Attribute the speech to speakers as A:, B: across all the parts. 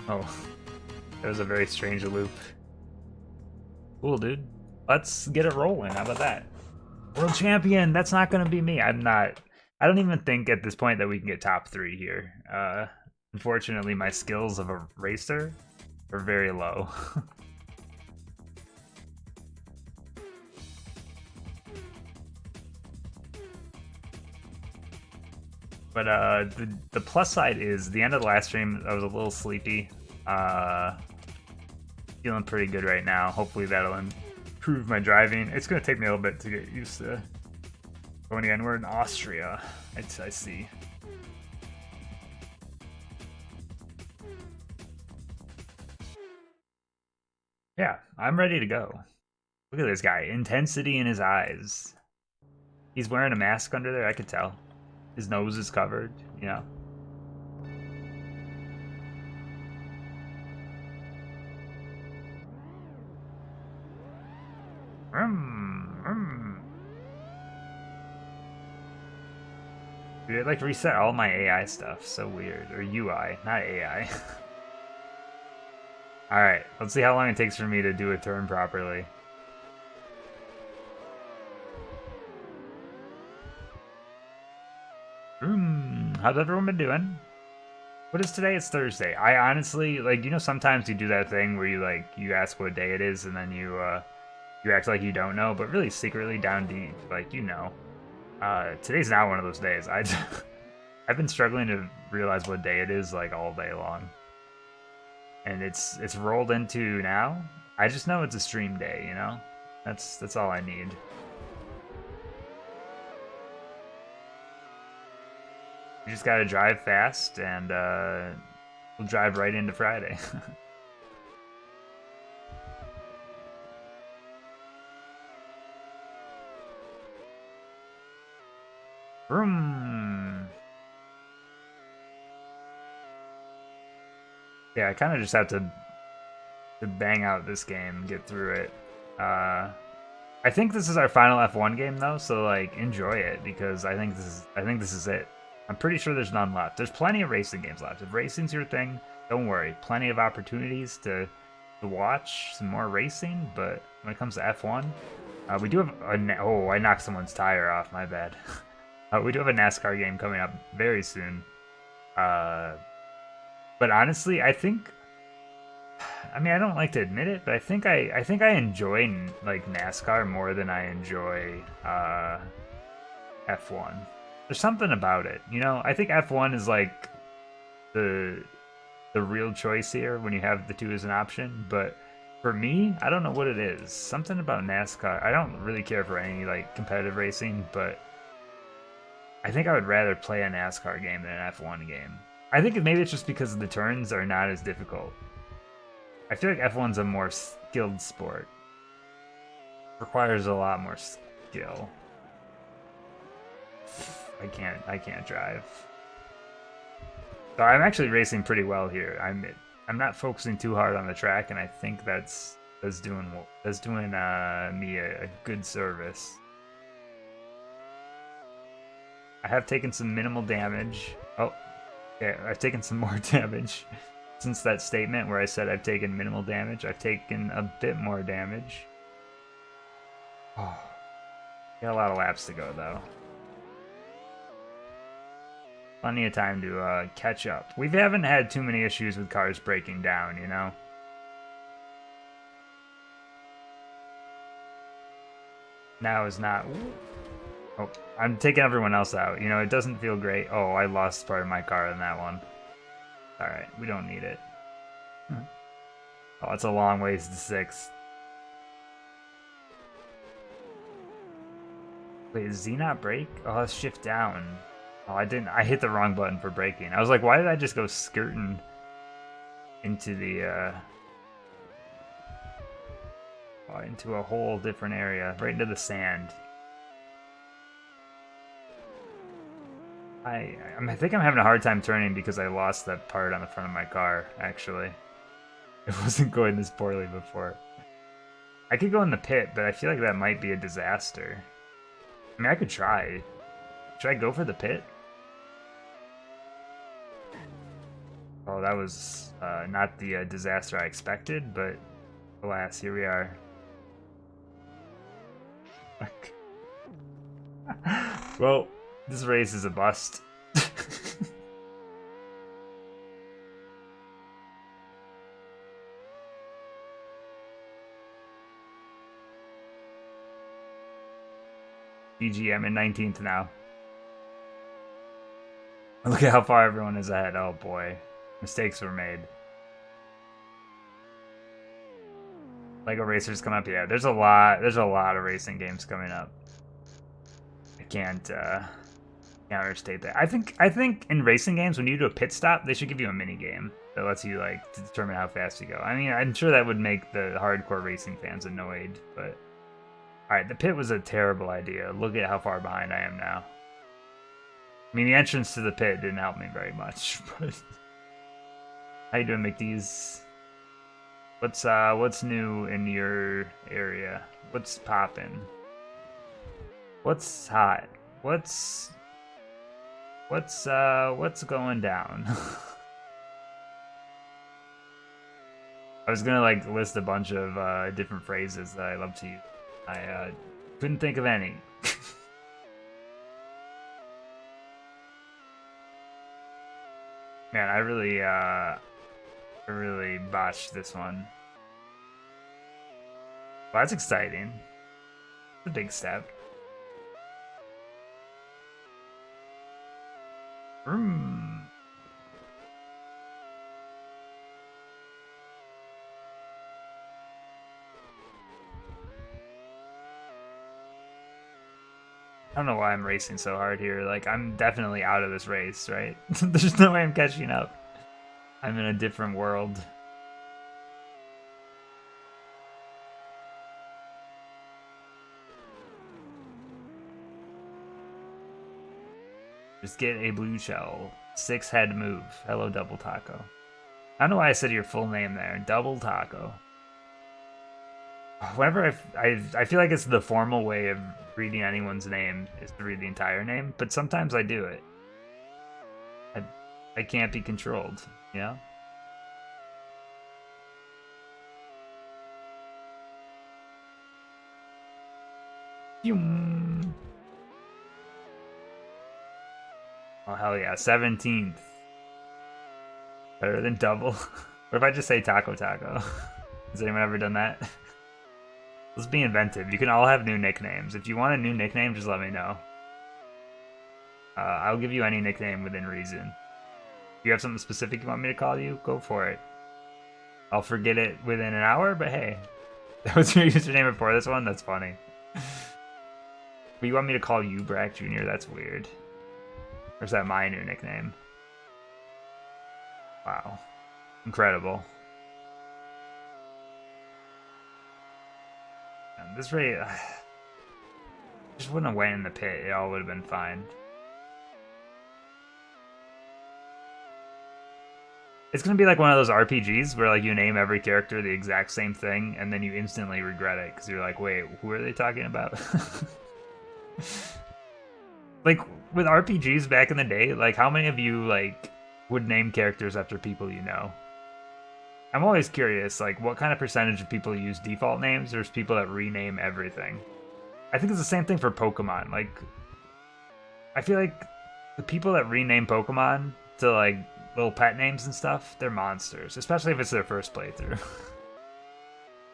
A: Oh, that was a very strange loop. Cool, dude. Let's get it rolling. How about that? World champion. That's not gonna be me. I'm not. I don't even think at this point that we can get top 3 here. Unfortunately, my skills of a racer are very low. But the plus side is the end of the last stream. I was a little sleepy. Feeling pretty good right now. Hopefully that'll improve my driving. It's gonna take me a little bit to get used to going again. We're in Austria. I see. Yeah, I'm ready to go. Look at this guy. Intensity in his eyes. He's wearing a mask under there. I could tell. His nose is covered. You know. Dude, it like reset all my AI stuff. So weird. Or UI, not AI. Alright, let's see how long it takes for me to do a turn properly. How's everyone been doing? What is today? It's Thursday. I honestly, like, you know, sometimes you do that thing where you, like, you ask what day it is and then you act like you don't know, but really secretly down deep, like, you know. Today's not one of those days. I've been struggling to realize what day it is, like, all day long. And it's rolled into now. I just know it's a stream day, you know? That's all I need. You just gotta drive fast, and we'll drive right into Friday. Vroom. Yeah, I kind of just have to bang out this game, get through it. I think this is our final F1 game though, so like enjoy it because I think this is it. I'm pretty sure there's none left. There's plenty of racing games left. If racing's your thing, don't worry. Plenty of opportunities to watch some more racing, but when it comes to F1, we do have oh, I knocked someone's tire off, my bad. We do have a NASCAR game coming up very soon. But honestly, I think I mean, I don't like to admit it, but I think I enjoy like NASCAR more than I enjoy F1. There's something about it, you know. I think F1 is like the real choice here when you have the two as an option, but for me, I don't know what it is. Something about NASCAR. I don't really care for any like competitive racing, but I think I would rather play a NASCAR game than an F1 game. I think maybe it's just because the turns are not as difficult. I feel like F1's a more skilled sport. Requires a lot more skill. I can't drive. So I'm actually racing pretty well here. I'm not focusing too hard on the track, and I think that's doing me a good service. I have taken some minimal damage. Oh, yeah, I've taken some more damage. Since that statement where I said I've taken minimal damage, I've taken a bit more damage. Oh, got a lot of laps to go, though. Plenty of time to catch up. We haven't had too many issues with cars breaking down, you know? Now is not... Oh, I'm taking everyone else out. You know, it doesn't feel great. Oh, I lost part of my car in that one. Alright, we don't need it. Oh, it's a long ways to 6th. Wait, does Z not brake? Oh, let's shift down. Oh, I didn't. I hit the wrong button for braking. I was like, why did I just go skirting into the, into a whole different area, right into the sand. I think I'm having a hard time turning because I lost that part on the front of my car, actually. It wasn't going this poorly before. I could go in the pit, but I feel like that might be a disaster. I mean, I could try. Should I go for the pit? Oh, that was not the disaster I expected, but alas, here we are. Well, this race is a bust. GG, I'm in 19th now. Look at how far everyone is ahead. Oh boy. Mistakes were made. Lego Racers come up. Yeah, there's a lot of racing games coming up. I can't understate that. I think in racing games when you do a pit stop, they should give you a mini game that lets you like to determine how fast you go. I mean, I'm sure that would make the hardcore racing fans annoyed, but alright, the pit was a terrible idea. Look at how far behind I am now. I mean, the entrance to the pit didn't help me very much, but how you doing, McDee's? What's new in your area? What's poppin'? What's hot? What's going down? I was gonna like list a bunch of different phrases that I love to use. I couldn't think of any. Man, I really botched this one. Well, that's exciting. It's a big step. I don't know why I'm racing so hard here. Like, I'm definitely out of this race, right? There's no way I'm catching up. I'm in a different world. Just get a blue shell. 6-head move. Hello, Double Taco. I don't know why I said your full name there. Double Taco. Whenever I feel like it's the formal way of reading anyone's name is to read the entire name, but sometimes I do it. I can't be controlled, you know? Oh hell yeah, 17th. Better than double. What if I just say Taco Taco? Has anyone ever done that? Let's be inventive. You can all have new nicknames. If you want a new nickname, just let me know. I'll give you any nickname within reason. If you have something specific you want me to call you, go for it. I'll forget it within an hour, but hey. That was your username before this one? That's funny. But you want me to call you Brack Jr.? That's weird. Or is that my new nickname? Wow. Incredible. And this rate... just wouldn't have went in the pit. It all would have been fine. It's gonna be like one of those RPGs where like you name every character the exact same thing and then you instantly regret it because you're like, wait, who are they talking about? Like with RPGs back in the day, like how many of you like would name characters after people you know? I'm always curious, like what kind of percentage of people use default names versus people that rename everything. I think it's the same thing for Pokemon. Like I feel like the people that rename Pokemon to like little pet names and stuff, they're monsters, especially if it's their first playthrough.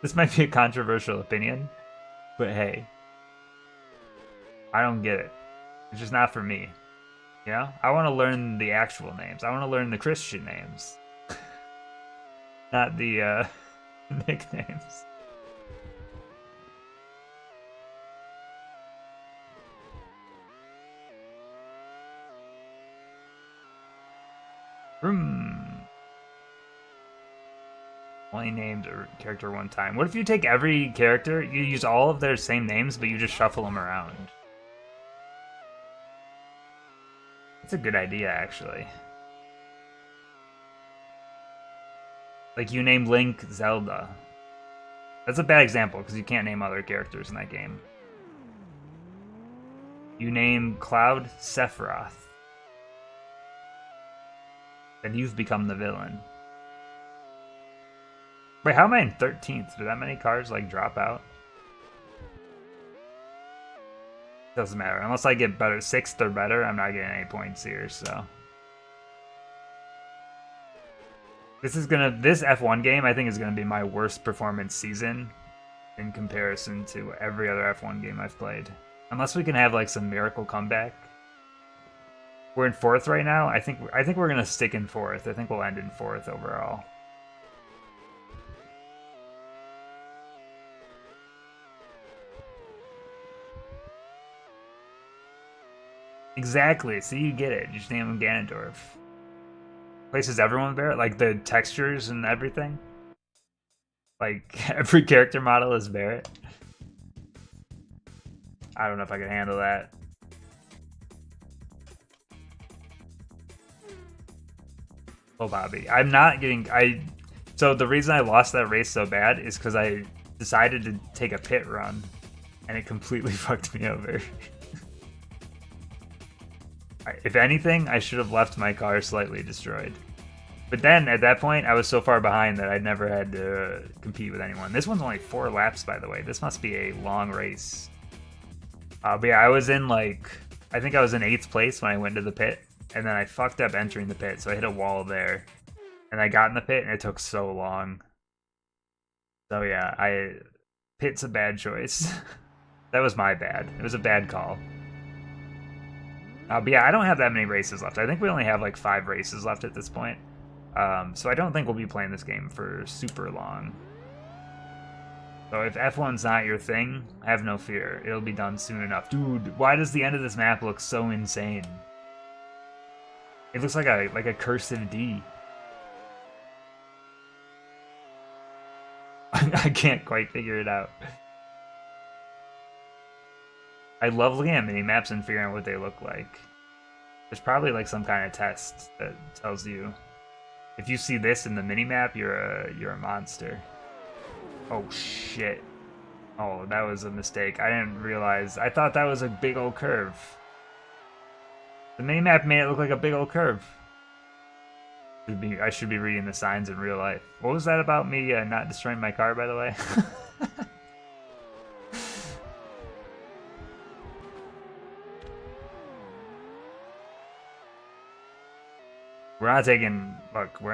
A: This might be a controversial opinion, but hey, I don't get it. It's just not for me. You know? I want to learn the actual names. I want to learn the Christian names. Not the nicknames. Only named a character one time. What if you take every character, you use all of their same names, but you just shuffle them around? That's a good idea, actually. Like you name Link Zelda. That's a bad example because you can't name other characters in that game. You name Cloud Sephiroth. then you've become the villain. Wait, how am I in 13th? Do that many cars like drop out? Doesn't matter. Unless I get better 6th or better, I'm not getting any points here, so. This F1 game I think is gonna be my worst performance season in comparison to every other F1 game I've played. Unless we can have like some miracle comeback. We're in 4th right now. I think we're gonna stick in 4th. I think we'll end in 4th overall. Exactly. See, you get it. You just name him Ganondorf. Places everyone Barrett, like the textures and everything. Like every character model is Barrett. I don't know if I can handle that. Oh, Bobby. I'm not getting... So the reason I lost that race so bad is because I decided to take a pit run. And it completely fucked me over. If anything, I should have left my car slightly destroyed. But then, at that point, I was so far behind that I never had to compete with anyone. This one's only 4 laps, by the way. This must be a long race. But yeah, I was in, like... I think I was in 8th place when I went to the pit. And then I fucked up entering the pit, so I hit a wall there. And I got in the pit, and it took so long. So yeah, pit's a bad choice. That was my bad. It was a bad call. But yeah, I don't have that many races left. I think we only have like 5 races left at this point. So I don't think we'll be playing this game for super long. So if F1's not your thing, have no fear. It'll be done soon enough. Dude, why does the end of this map look so insane? It looks like a cursive D. I can't quite figure it out. I love looking at mini-maps and figuring out what they look like. There's probably like some kind of test that tells you if you see this in the mini-map, you're a monster. Oh shit. Oh, that was a mistake. I didn't realize. I thought that was a big old curve. The mini-map made it look like a big old curve. I should be reading the signs in real life. What was that about me not destroying my car, by the way? We're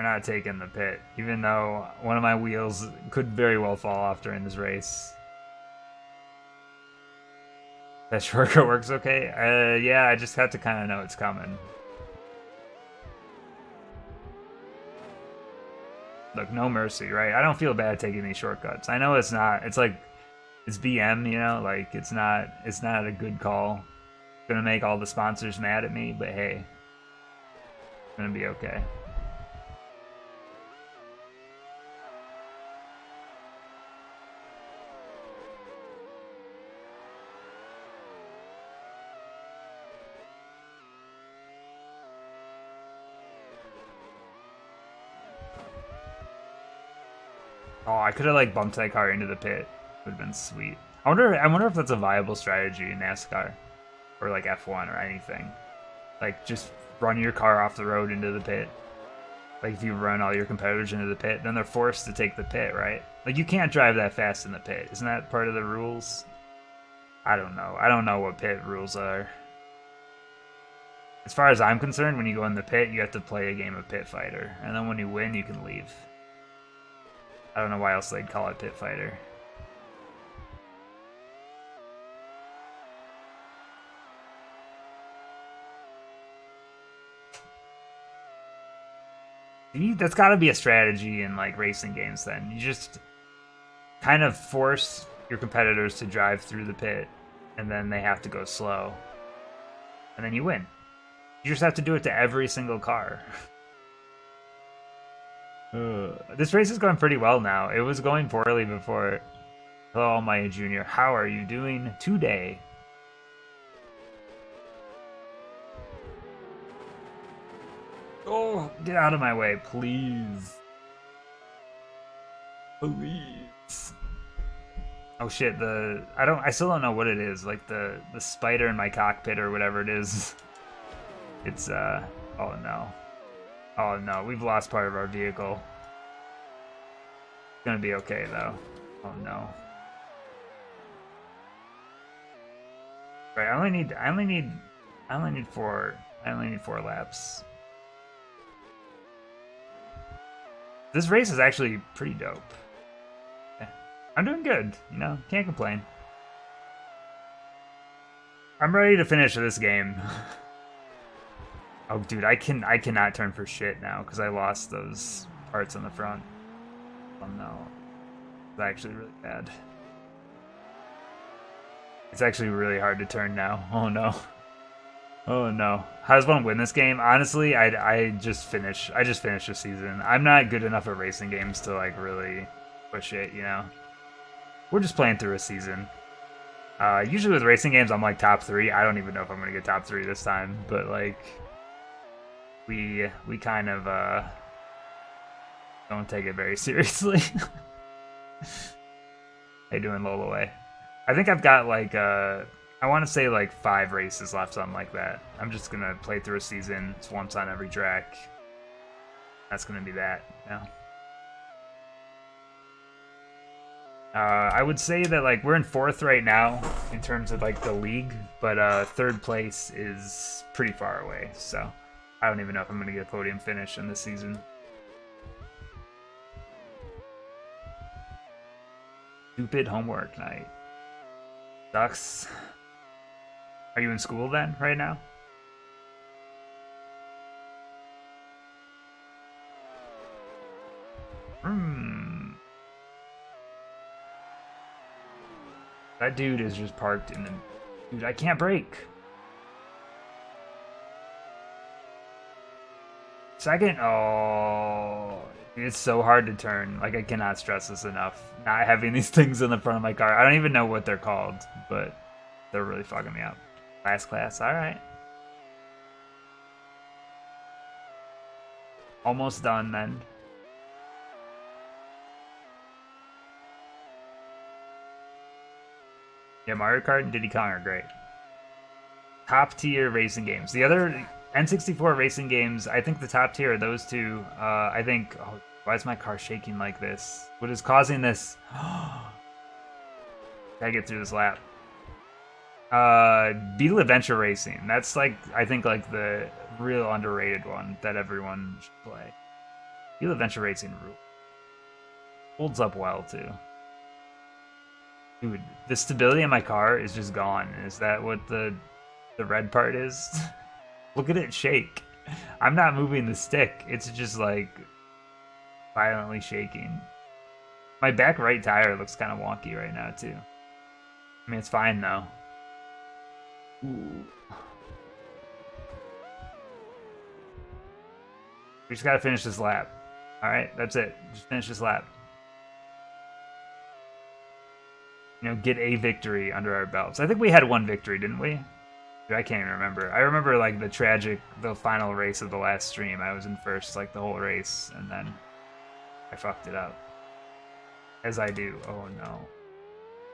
A: not taking the pit, even though one of my wheels could very well fall off during this race. That shortcut works okay? Yeah, I just have to kind of know it's coming. Look, no mercy, right? I don't feel bad taking these shortcuts. I know it's not, it's BM, you know, like it's not a good call. It's gonna make all the sponsors mad at me, but hey. Gonna be okay. Oh, I could have like bumped that car into the pit. Would have been sweet. I wonder if that's a viable strategy in NASCAR or like F1 or anything. Like just run your car off the road into the pit. Like if you run all your competitors into the pit, then they're forced to take the pit, right? Like you can't drive that fast in the pit. Isn't that part of the rules? I don't know. I don't know what pit rules are. As far as I'm concerned, when you go in the pit, you have to play a game of Pit Fighter. And then when you win, you can leave. I don't know why else they'd call it Pit Fighter. That's got to be a strategy in like racing games then. You just kind of force your competitors to drive through the pit and then they have to go slow. And then you win. You just have to do it to every single car. This race is going pretty well now. It was going poorly before. Hello, my junior. How are you doing today? Oh, get out of my way, please. Please. Oh shit, I still don't know what it is. Like the spider in my cockpit or whatever it is. It's oh no. Oh no, we've lost part of our vehicle. It's gonna be okay though. Oh no. Right, I only need four laps. This race is actually pretty dope. Yeah. I'm doing good, you know, can't complain. I'm ready to finish this game. Oh, dude, I cannot turn for shit now because I lost those parts on the front. Oh no, it's actually really bad. It's actually really hard to turn now. Oh no. Oh no. How does one win this game? Honestly, I just finished the season. I'm not good enough at racing games to like really push it, you know. We're just playing through a season. Usually with racing games, I'm like top 3. I don't even know if I'm gonna get top 3 this time, but like we kind of don't take it very seriously. How you doing, Lolaway? I think I've got like I want to say like 5 races left, something like that. I'm just gonna play through a season. It's once on every track. That's gonna be that. Yeah. I would say that like we're in 4th right now in terms of like the league, but 3rd place is pretty far away. So I don't even know if I'm gonna get a podium finish in this season. Stupid homework night. Sucks. Are you in school then, right now? That dude is just parked in the... Dude, I can't brake. Second? Oh... It's so hard to turn. Like, I cannot stress this enough. Not having these things in the front of my car. I don't even know what they're called, but they're really fucking me up. Last class, alright. Almost done, then. Yeah, Mario Kart and Diddy Kong are great. Top tier racing games. The other N64 racing games, I think the top tier are those two. I think... Oh, why is my car shaking like this? What is causing this? Gotta get through this lap. Beetle Adventure Racing. That's like, I think like the real underrated one that everyone should play. Beetle Adventure Racing holds up well too. Dude, the stability in my car is just gone. Is that what the red part is? Look at it shake. I'm not moving the stick. It's just like violently shaking. My back right tire looks kind of wonky right now too. I mean, it's fine though. Ooh. We just gotta finish this lap. Alright, that's it. Just finish this lap. You know, get a victory under our belts. I think we had 1 victory, didn't we? Dude, I can't even remember. I remember like the final race of the last stream. I was in first like the whole race, and then I fucked it up. As I do. Oh no.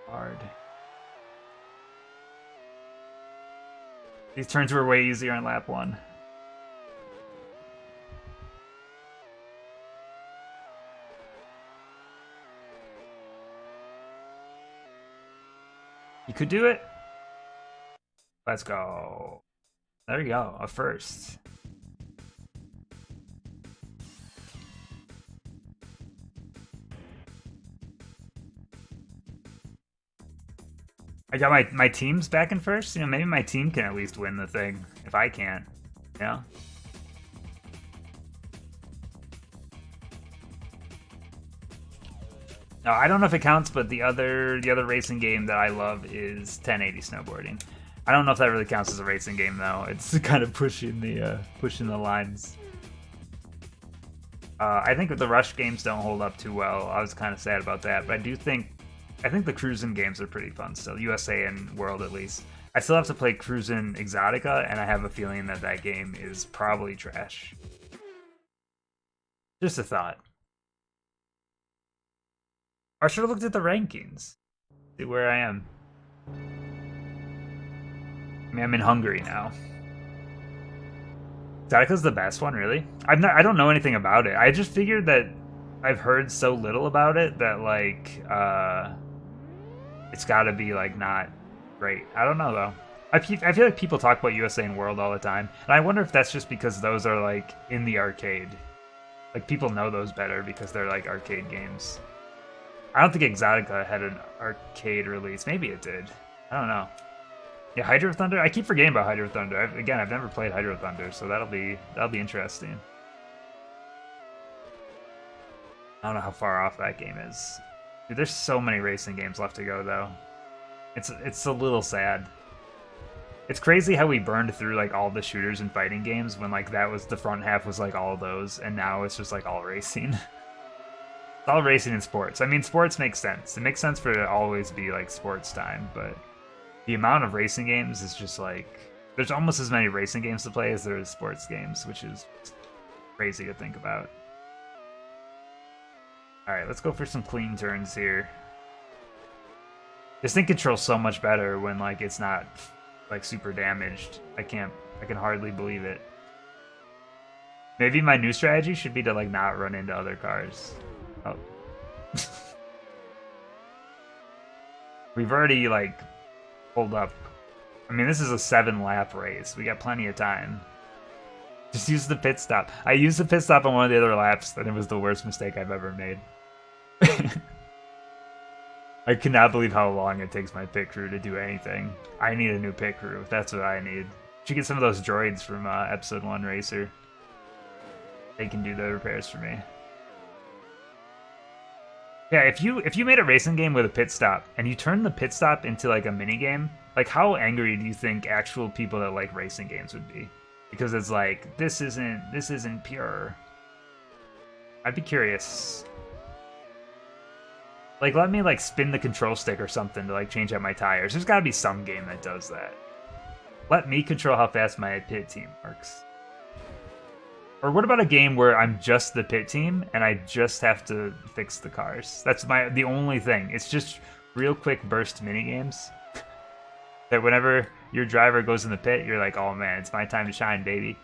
A: Hard. These turns were way easier on lap 1. You could do it. Let's go. There you go. A first. I got my team's back in first. You know, maybe my team can at least win the thing if I can't. You know? No, I don't know if it counts, but the other racing game that I love is 1080 snowboarding. I don't know if that really counts as a racing game though. It's kind of pushing the lines. I think the Rush games don't hold up too well. I was kind of sad about that, but I think the cruising games are pretty fun still. USA and World at least. I still have to play Cruisin' Exotica, and I have a feeling that that game is probably trash. Just a thought. I should have looked at the rankings. See where I am. I mean, I'm in Hungary now. Exotica's the best one, really. I don't know anything about it. I just figured that I've heard so little about it that like it's got to be like not great. I don't know though. I feel like people talk about USA and World all the time, and I wonder if that's just because those are like in the arcade. Like people know those better because they're like arcade games. I don't think Exotica had an arcade release. Maybe it did. I don't know. Yeah, Hydro Thunder. I keep forgetting about Hydro Thunder. I've never played Hydro Thunder, so that'll be interesting. I don't know how far off that game is. Dude, there's so many racing games left to go, though. It's a little sad. It's crazy how we burned through like all the shooters and fighting games when like that was the front half was like all those, and now it's just like all racing. It's all racing and sports. I mean, sports makes sense. It makes sense for it to always be like sports time, but the amount of racing games is just like there's almost as many racing games to play as there is sports games, which is crazy to think about. Alright, let's go for some clean turns here. This thing controls so much better when like it's not like super damaged. I can hardly believe it. Maybe my new strategy should be to like not run into other cars. Oh. We've already like pulled up. I mean, this is a 7-lap race. We got plenty of time. Just use the pit stop. I used the pit stop on one of the other laps, and it was the worst mistake I've ever made. I cannot believe how long it takes my pit crew to do anything. I need a new pit crew. That's what I need. Should get some of those droids from Episode 1 Racer. They can do the repairs for me. Yeah, if you made a racing game with a pit stop and you turn the pit stop into like a mini game, like how angry do you think actual people that like racing games would be? Because it's like this isn't pure. I'd be curious. Like let me like spin the control stick or something to like change out my tires. There's got to be some game that does that. Let me control how fast my pit team works. Or what about a game where I'm just the pit team and I just have to fix the cars? That's the only thing. It's just real quick burst mini games that whenever your driver goes in the pit, you're like, oh man, it's my time to shine, baby.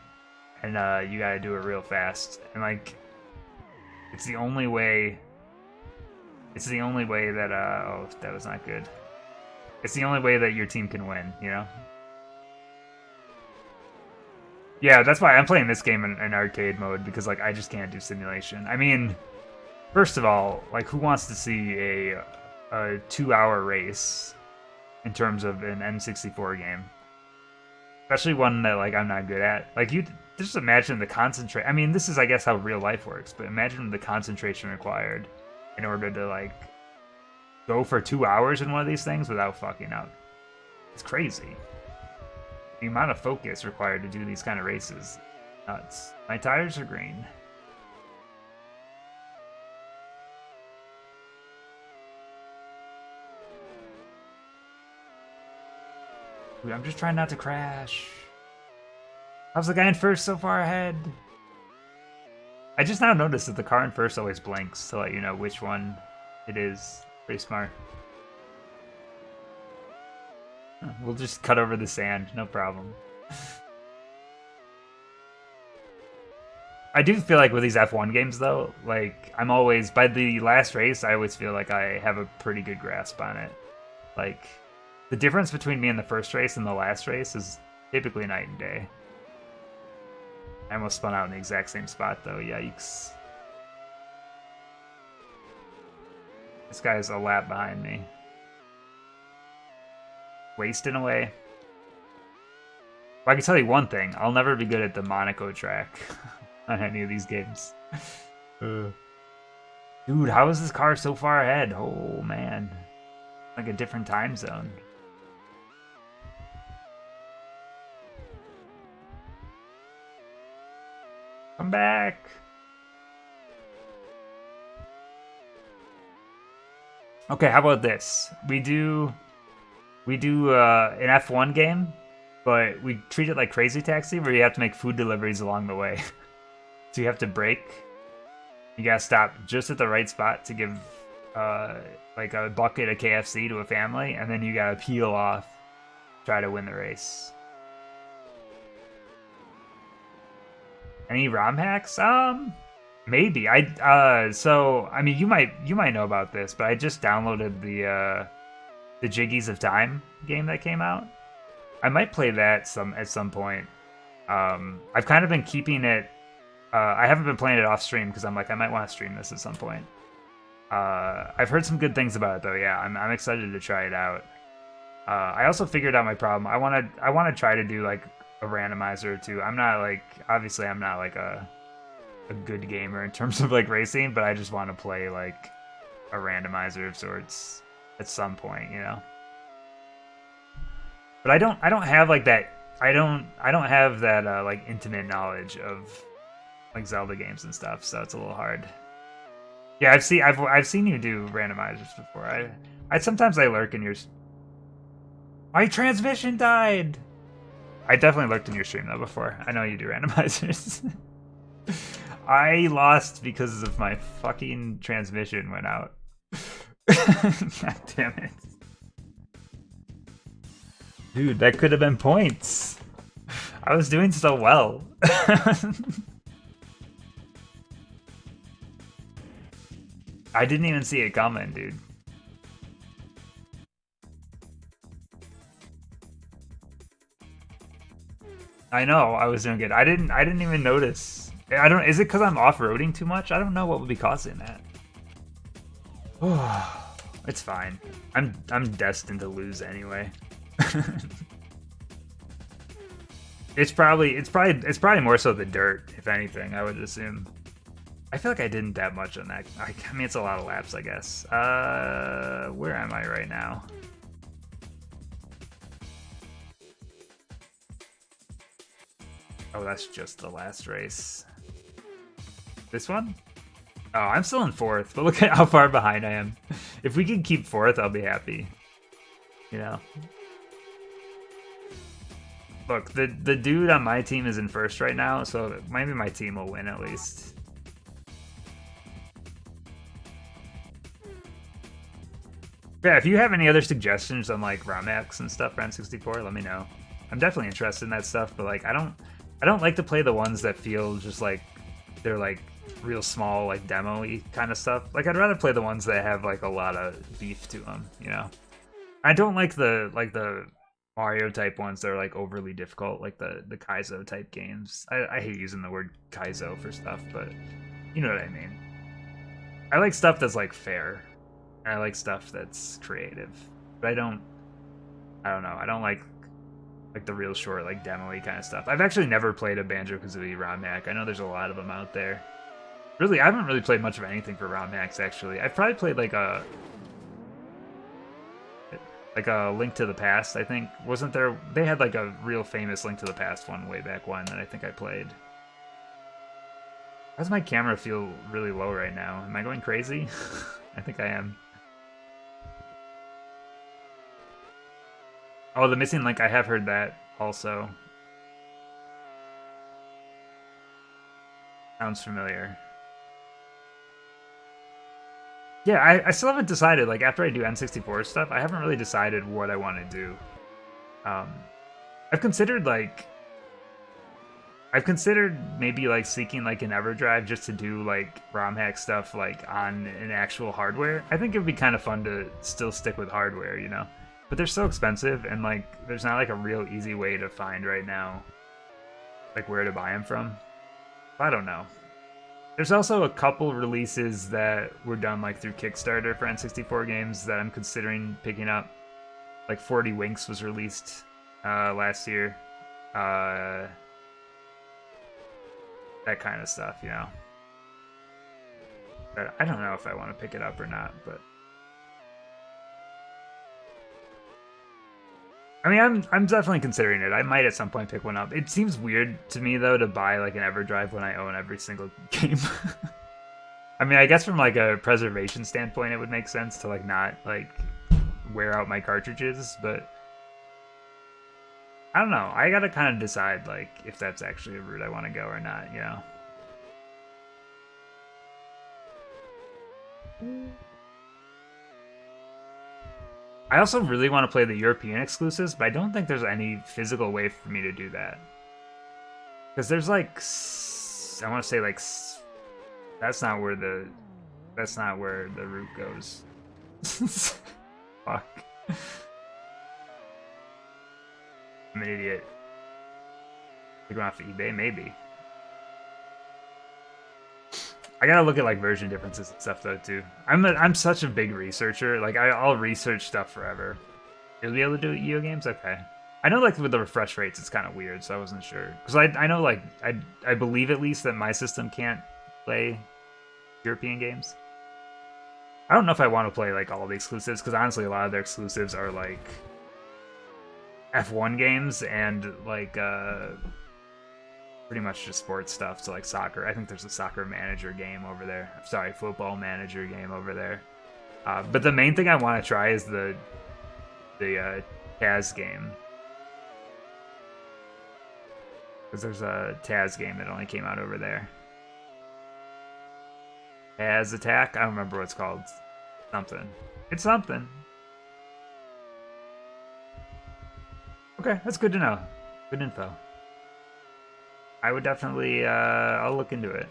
A: And you gotta do it real fast. And like, it's the only way that, oh, that was not good. It's the only way that your team can win, you know? Yeah, that's why I'm playing this game in arcade mode, because like I just can't do simulation. I mean, first of all, like who wants to see a 2-hour race in terms of an N64 game? Especially one that like I'm not good at. Like you just imagine the concentration. I mean, this is I guess how real life works, but imagine the concentration required in order to like go for 2 hours in one of these things without fucking up. It's crazy. The amount of focus required to do these kind of races. Nuts. My tires are green. Dude, I'm just trying not to crash. How's the guy in first so far ahead? I just now noticed that the car in first always blinks to let you know which one it is. Pretty smart. We'll just cut over the sand, no problem. I do feel like with these F1 games, though, like, I'm always, by the last race, I always feel like I have a pretty good grasp on it. Like, the difference between me in the first race and the last race is typically night and day. I almost spun out in the exact same spot, though, yikes. This guy's a lap behind me. Wasting away. Well, I can tell you one thing. I'll never be good at the Monaco track on any of these games. Dude, how is this car so far ahead? Oh, man. Like a different time zone. Come back. Okay, how about this? We do an F1 game, but we treat it like Crazy Taxi, where you have to make food deliveries along the way. So you have to brake. You gotta stop just at the right spot to give like a bucket of KFC to a family, and then you gotta peel off, try to win the race. Any ROM hacks? Maybe. So I mean, you might know about this, but I just downloaded the Jiggies of Time game that came out. I might play that at some point. I've kind of been keeping it. I haven't been playing it off stream because I'm like I might want to stream this at some point. I've heard some good things about it though. Yeah, I'm excited to try it out. I also figured out my problem. I wanna try to do like a randomizer or two. I'm not like obviously I'm not like a good gamer in terms of like racing, but I just want to play like a randomizer of sorts at some point, you know. But I don't have like that. I don't have that like intimate knowledge of like Zelda games and stuff, so it's a little hard. Yeah, I've seen you do randomizers before. I sometimes I lurk in your. My transmission died. I definitely lurked in your stream though before. I know you do randomizers. I lost because of my fucking transmission went out. God damn it. Dude, that could have been points. I was doing so well. I didn't even see it coming, dude. I know, I was doing good. I didn't even notice. I don't is it because I'm off-roading too much? I don't know what would be causing that. Oh, it's fine. I'm destined to lose anyway. It's probably more so the dirt, if anything, I would assume. I feel like I didn't that much on that. I mean, it's a lot of laps, I guess. Where am I right now? Oh, that's just the last race. This one? Oh, I'm still in fourth, but look at how far behind I am. If we can keep fourth, I'll be happy. You know? Look, the dude on my team is in first right now, so maybe my team will win at least. Yeah, if you have any other suggestions on like ROM hacks and stuff for N64, let me know. I'm definitely interested in that stuff, but like I don't like to play the ones that feel just like they're like real small, like demo-y kind of stuff. Like I'd rather play the ones that have like a lot of beef to them, you know. I don't like the Mario type ones that are like overly difficult, like the Kaizo type games. I hate using the word Kaizo for stuff, but you know what I mean. I like stuff that's like fair. And I like stuff that's creative. But I don't know. I don't like the real short, like demo-y kind of stuff. I've actually never played a Banjo-Kazooie ROM hack. I know there's a lot of them out there. Really, I haven't really played much of anything for ROM hacks actually. I've probably played like a Link to the Past, I think. Wasn't there? They had like a real famous Link to the Past one way back when that I think I played. Why does my camera feel really low right now? Am I going crazy? I think I am. Oh, the missing link, I have heard that also. Sounds familiar. Yeah, I still haven't decided, like, after I do N64 stuff, I haven't really decided what I want to do. I've considered, like... I've considered maybe, like, seeking, like, an EverDrive just to do, like, ROM hack stuff, like, on an actual hardware. I think it would be kind of fun to still stick with hardware, you know? But they're so expensive, and, like, there's not, like, a real easy way to find right now, like, where to buy them from. I don't know. There's also a couple releases that were done like through Kickstarter for N64 games that I'm considering picking up. Like 40 Winks was released last year. That kind of stuff, you know. But I don't know if I want to pick it up or not, but I mean, I'm definitely considering it. I might at some point pick one up. It seems weird to me though to buy like an EverDrive when I own every single game. I mean, I guess from like a preservation standpoint, it would make sense to like not like wear out my cartridges, but I don't know. I gotta kind of decide like if that's actually a route I want to go or not, you know. I also really want to play the European exclusives, but I don't think there's any physical way for me to do that. Because there's like I want to say like that's not where the route goes. Fuck. I'm an idiot. They're going off eBay, maybe. I gotta look at like version differences and stuff though too. I'm such a big researcher. Like I'll research stuff forever. You'll be able to do EO games, okay? I know like with the refresh rates, it's kind of weird, so I wasn't sure. Because I know like I believe at least that my system can't play European games. I don't know if I want to play like all the exclusives, because honestly, a lot of their exclusives are like F1 games and like pretty much just sports stuff. So like soccer. I think there's a soccer manager game over there. Sorry, football manager game over there. But the main thing I want to try is the Taz game. Because there's a Taz game that only came out over there. Taz Attack? I don't remember what it's called. Something. It's something. Okay, that's good to know. Good info. I would definitely, I'll look into it.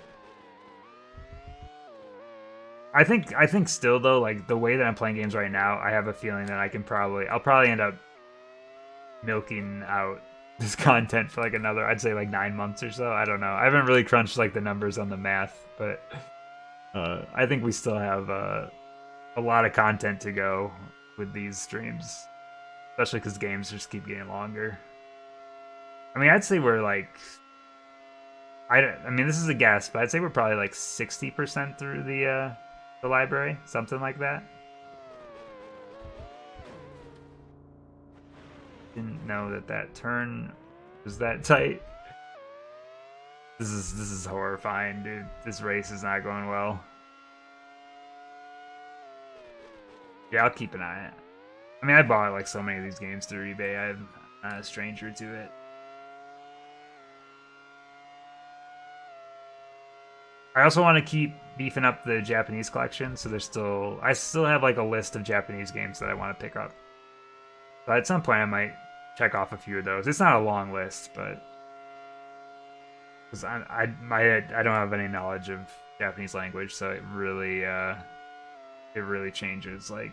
A: I think still though, like the way that I'm playing games right now, I have a feeling that I'll probably end up milking out this content for like another, I'd say like 9 months or so. I don't know. I haven't really crunched like the numbers on the math, but I think we still have a lot of content to go with these streams, especially because games just keep getting longer. I mean, I'd say we're like, I mean, this is a guess, but I'd say we're probably like 60% through the library, something like that. Didn't know that turn was that tight. This is horrifying, dude. This race is not going well. Yeah, I'll keep an eye on it. I mean, I bought like so many of these games through eBay. I'm not a stranger to it. I also want to keep beefing up the Japanese collection, so I still have like a list of Japanese games that I want to pick up. But at some point I might check off a few of those. It's not a long list, but because I don't have any knowledge of Japanese language, so it really changes like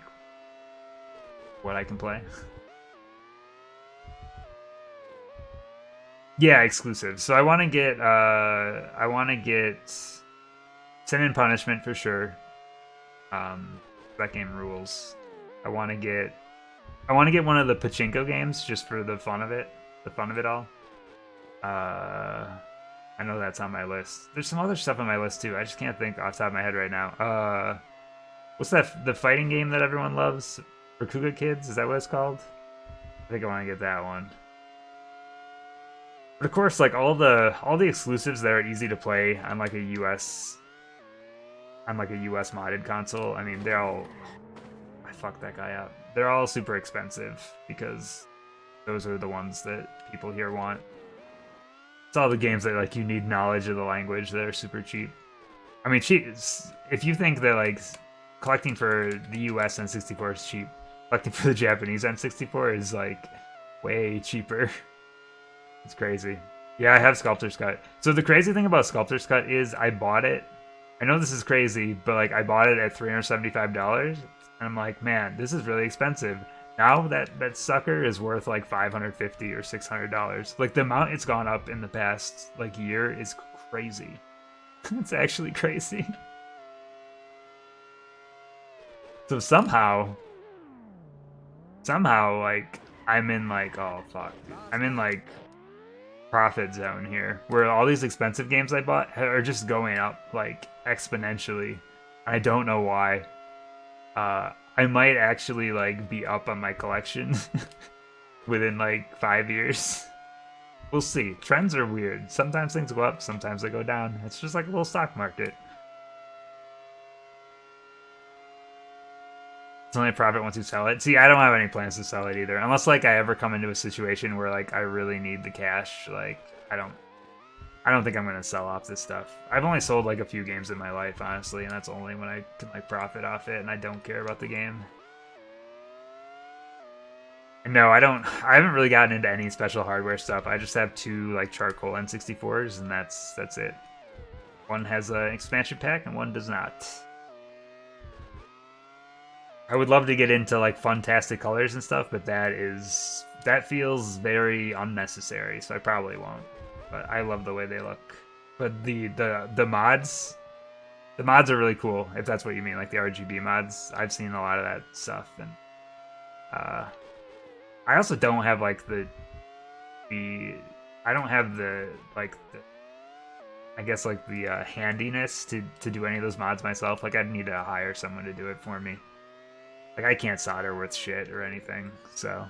A: what I can play. Yeah, exclusive. So I want to get Sin and Punishment for sure. That game rules. I want to get one of the pachinko games just for the fun of it all. I know that's on my list. There's some other stuff on my list too. I just can't think off the top of my head right now. What's that? The fighting game that everyone loves? Rakuga Kids? Is that what it's called? I think I want to get that one. But of course, like all the exclusives that are easy to play on like a US modded console. I mean, I fucked that guy up. They're all super expensive because those are the ones that people here want. It's all the games that like you need knowledge of the language that are super cheap. I mean, cheap. If you think that like collecting for the US N64 is cheap, collecting for the Japanese N64 is like way cheaper. It's crazy. Yeah, I have Sculptor's Cut. So the crazy thing about Sculptor's Cut is I bought it. I know this is crazy, but like I bought it at $375, and I'm like, man, this is really expensive. Now that sucker is worth like $550 or $600. Like the amount it's gone up in the past like year is crazy. It's actually crazy. So somehow like I'm in like, oh fuck, dude. I'm in like profit zone here where all these expensive games I bought are just going up like exponentially. I don't know why. I might actually like be up on my collection within like 5 years. We'll see. Trends are weird. Sometimes things go up, sometimes they go down. It's just like a little stock market. It's only a profit once you sell it. See, I don't have any plans to sell it either. Unless like I ever come into a situation where like I really need the cash. Like I don't think I'm gonna sell off this stuff. I've only sold like a few games in my life, honestly, and that's only when I can like profit off it and I don't care about the game. No, I haven't really gotten into any special hardware stuff. I just have 2 like charcoal N64s and that's it. One has an expansion pack and one does not. I would love to get into like fantastic colors and stuff, but that feels very unnecessary, so I probably won't. But I love the way they look. But the mods, the mods are really cool, if that's what you mean, like the RGB mods. I've seen a lot of that stuff, and I also don't have like I don't have the I guess like the handiness to do any of those mods myself. Like I'd need to hire someone to do it for me. Like I can't solder worth shit or anything, so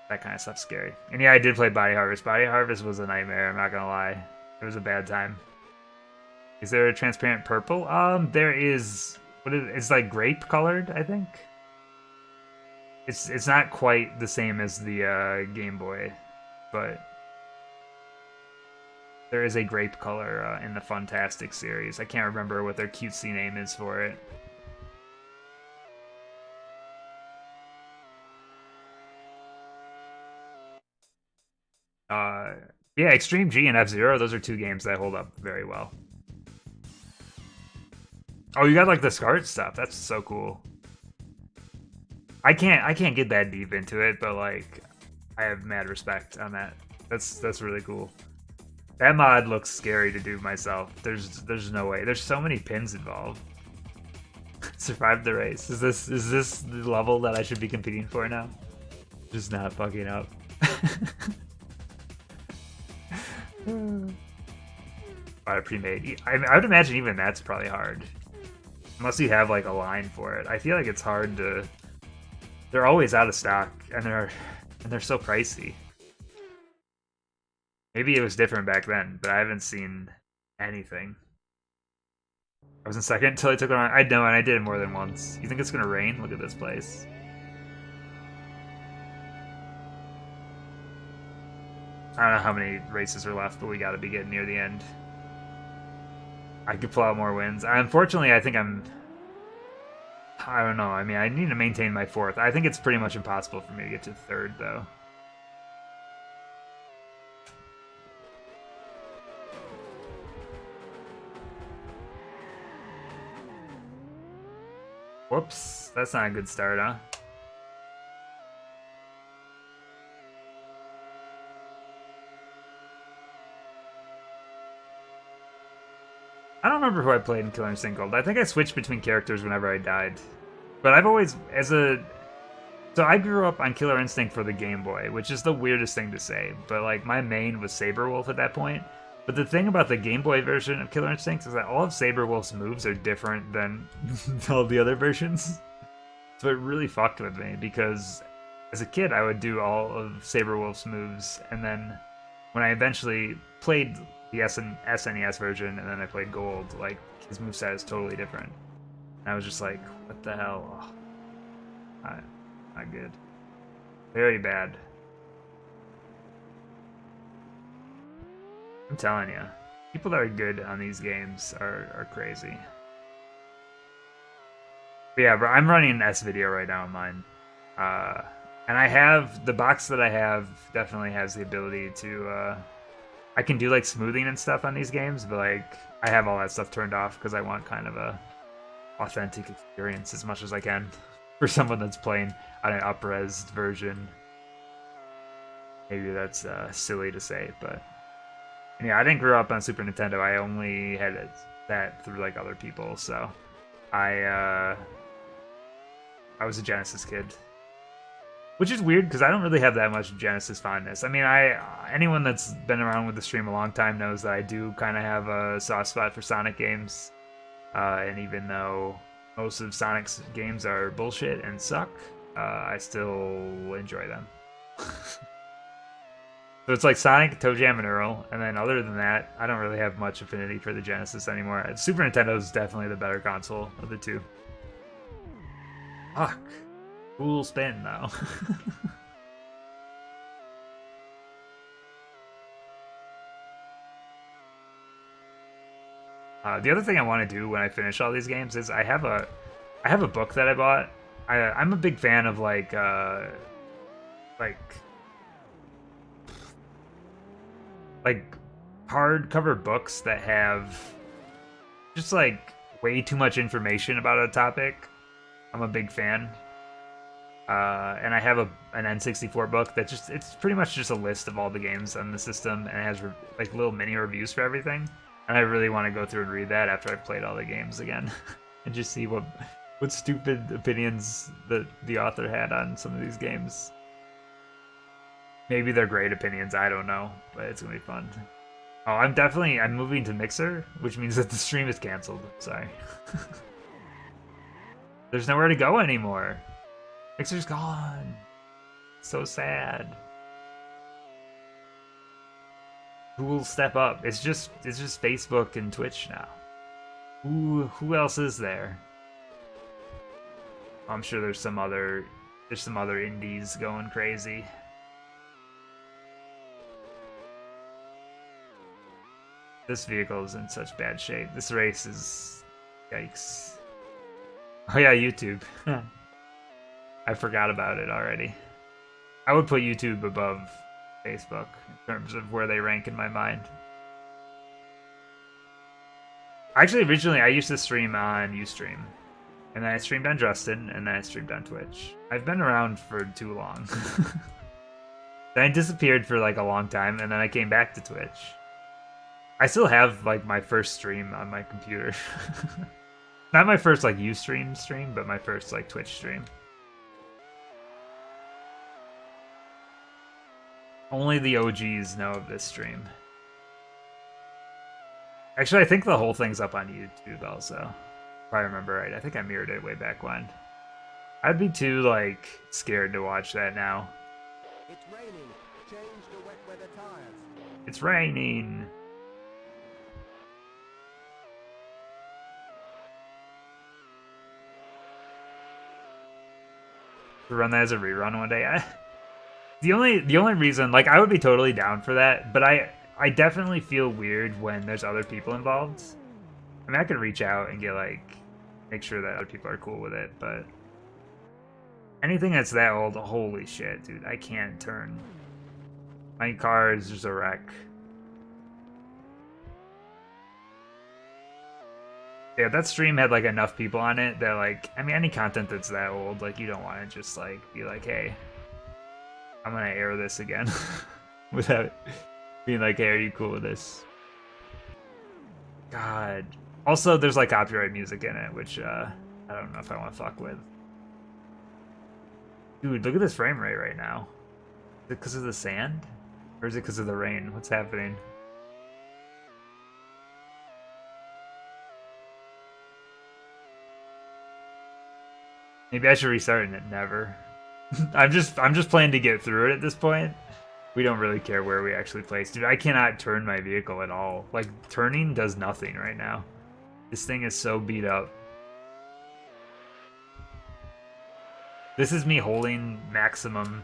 A: that kind of stuff's scary. And yeah, I did play Body Harvest. Body Harvest was a nightmare, I'm not gonna lie. It was a bad time. Is there a transparent purple? There is. It's like grape colored, I think. It's not quite the same as the Game Boy, but there is a grape color in the Funtastic series. I can't remember what their cutesy name is for it. Yeah, Extreme G and F-Zero, those are two games that hold up very well. Oh, you got like the SCART stuff. That's so cool. I can't get that deep into it, but like I have mad respect on that. That's really cool. That mod looks scary to do myself. There's no way. There's so many pins involved. Survive the race. Is this the level that I should be competing for now? Just not fucking up. Buy a pre-made. I would imagine even that's probably hard. Unless you have like a line for it. I feel like it's hard to. They're always out of stock, and they're so pricey. Maybe it was different back then, but I haven't seen anything. I was in second until I took it on. I know, and I did it more than once. You think it's gonna rain? Look at this place. I don't know how many races are left, but we gotta be getting near the end. I could pull out more wins. Unfortunately, I think I don't know. I mean, I need to maintain my fourth. I think it's pretty much impossible for me to get to third, though. Whoops. That's not a good start, huh? I don't remember who I played in Killer Instinct Gold. I think I switched between characters whenever I died. But I've always, so I grew up on Killer Instinct for the Game Boy, which is the weirdest thing to say. But like my main was Saberwolf at that point. But the thing about the Game Boy version of Killer Instinct is that all of Saberwolf's moves are different than all the other versions. So it really fucked with me because as a kid I would do all of Saberwolf's moves, and then when I eventually played the SNES version, and then I played Gold, like, his moveset is totally different. And I was just like, what the hell? Oh, not good. Very bad. I'm telling you, people that are good on these games are crazy. But yeah, bro, I'm running an S video right now on mine. And I have, the box that I have definitely has the ability to, I can do like smoothing and stuff on these games, but like I have all that stuff turned off because I want kind of a authentic experience as much as I can for someone that's playing on an up-res version. Maybe that's silly to say, but yeah, I didn't grow up on Super Nintendo. I only had that through like other people, so I was a Genesis kid. Which is weird because I don't really have that much Genesis fondness. I mean, anyone that's been around with the stream a long time knows that I do kind of have a soft spot for Sonic games. And even though most of Sonic's games are bullshit and suck, I still enjoy them. So it's like Sonic, Toe Jam, and Earl, and then other than that, I don't really have much affinity for the Genesis anymore. Super Nintendo is definitely the better console of the two. Fuck. Cool spin, though. The other thing I want to do when I finish all these games is I have a book that I bought. I'm a big fan of like hardcover books that have just like way too much information about a topic. I'm a big fan. And I have an N64 book that it's pretty much just a list of all the games on the system, and it has like little mini reviews for everything. And I really want to go through and read that after I've played all the games again, and just see what stupid opinions the author had on some of these games. Maybe they're great opinions, I don't know, but it's gonna be fun. Oh, I'm moving to Mixer, which means that the stream is canceled. Sorry. There's nowhere to go anymore. Mixer's gone. So sad. Who will step up? It's just Facebook and Twitch now. Who else is there? I'm sure there's some other indies going crazy. This vehicle is in such bad shape. This race is... Yikes. Oh yeah, YouTube. I forgot about it already. I would put YouTube above Facebook in terms of where they rank in my mind. Actually, originally I used to stream on Ustream. And then I streamed on Justin, and then I streamed on Twitch. I've been around for too long. Then I disappeared for like a long time, and then I came back to Twitch. I still have like my first stream on my computer. Not my first like Ustream stream, but my first like Twitch stream. Only the OGs know of this stream. Actually, I think the whole thing's up on YouTube also. If I remember right. I think I mirrored it way back when. I'd be too, like, scared to watch that now.
B: It's raining. Change to wet weather tires.
A: It's raining. To run that as a rerun one day. The only reason, like, I would be totally down for that, but I definitely feel weird when there's other people involved. I mean, I could reach out and get, like, make sure that other people are cool with it, but anything that's that old, holy shit, dude, I can't turn. My car is just a wreck. Yeah, that stream had, like, enough people on it that, like, I mean, any content that's that old, like, you don't want to just, like, be like, hey, I'm gonna air this again without being like, hey, are you cool with this? God. Also, there's like copyright music in it, which I don't know if I want to fuck with. Dude, look at this frame rate right now. Is it because of the sand? Or is it because of the rain? What's happening? Maybe I should restart it. Never. I'm just playing to get through it at this point. We don't really care where we actually place. Dude, I cannot turn my vehicle at all. Like, turning does nothing right now. This thing is so beat up. This is me holding maximum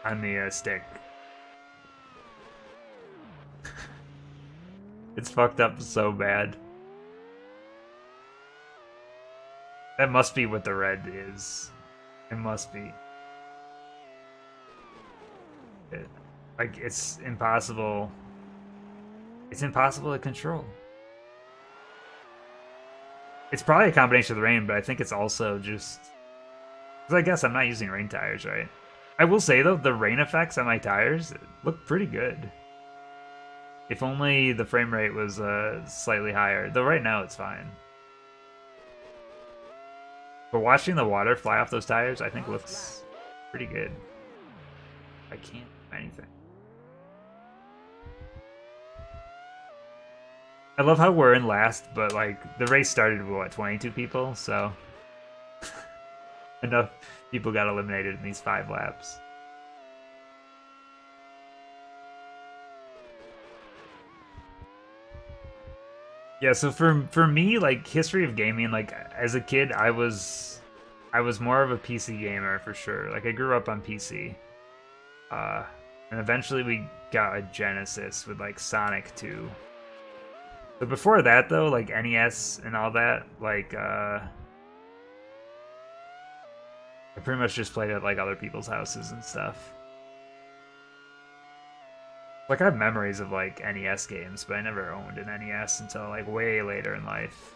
A: on the stick. It's fucked up so bad. That must be what the red is. It must be. Like, it's impossible. It's impossible to control. It's probably a combination of the rain, but I think it's also just... Because I guess I'm not using rain tires, right? I will say, though, the rain effects on my tires look pretty good. If only the frame rate was slightly higher. Though right now it's fine. But watching the water fly off those tires, I think looks pretty good. I can't do anything. I love how we're in last, but like the race started with what, 22 people, so enough people got eliminated in these 5 laps. Yeah, so for me, like, history of gaming, like, as a kid, I was more of a PC gamer for sure. Like, I grew up on PC. And eventually we got a Genesis with, like, Sonic 2. But before that, though, like, NES and all that, like, I pretty much just played at, like, other people's houses and stuff. Like I have memories of like NES games, but I never owned an NES until like way later in life.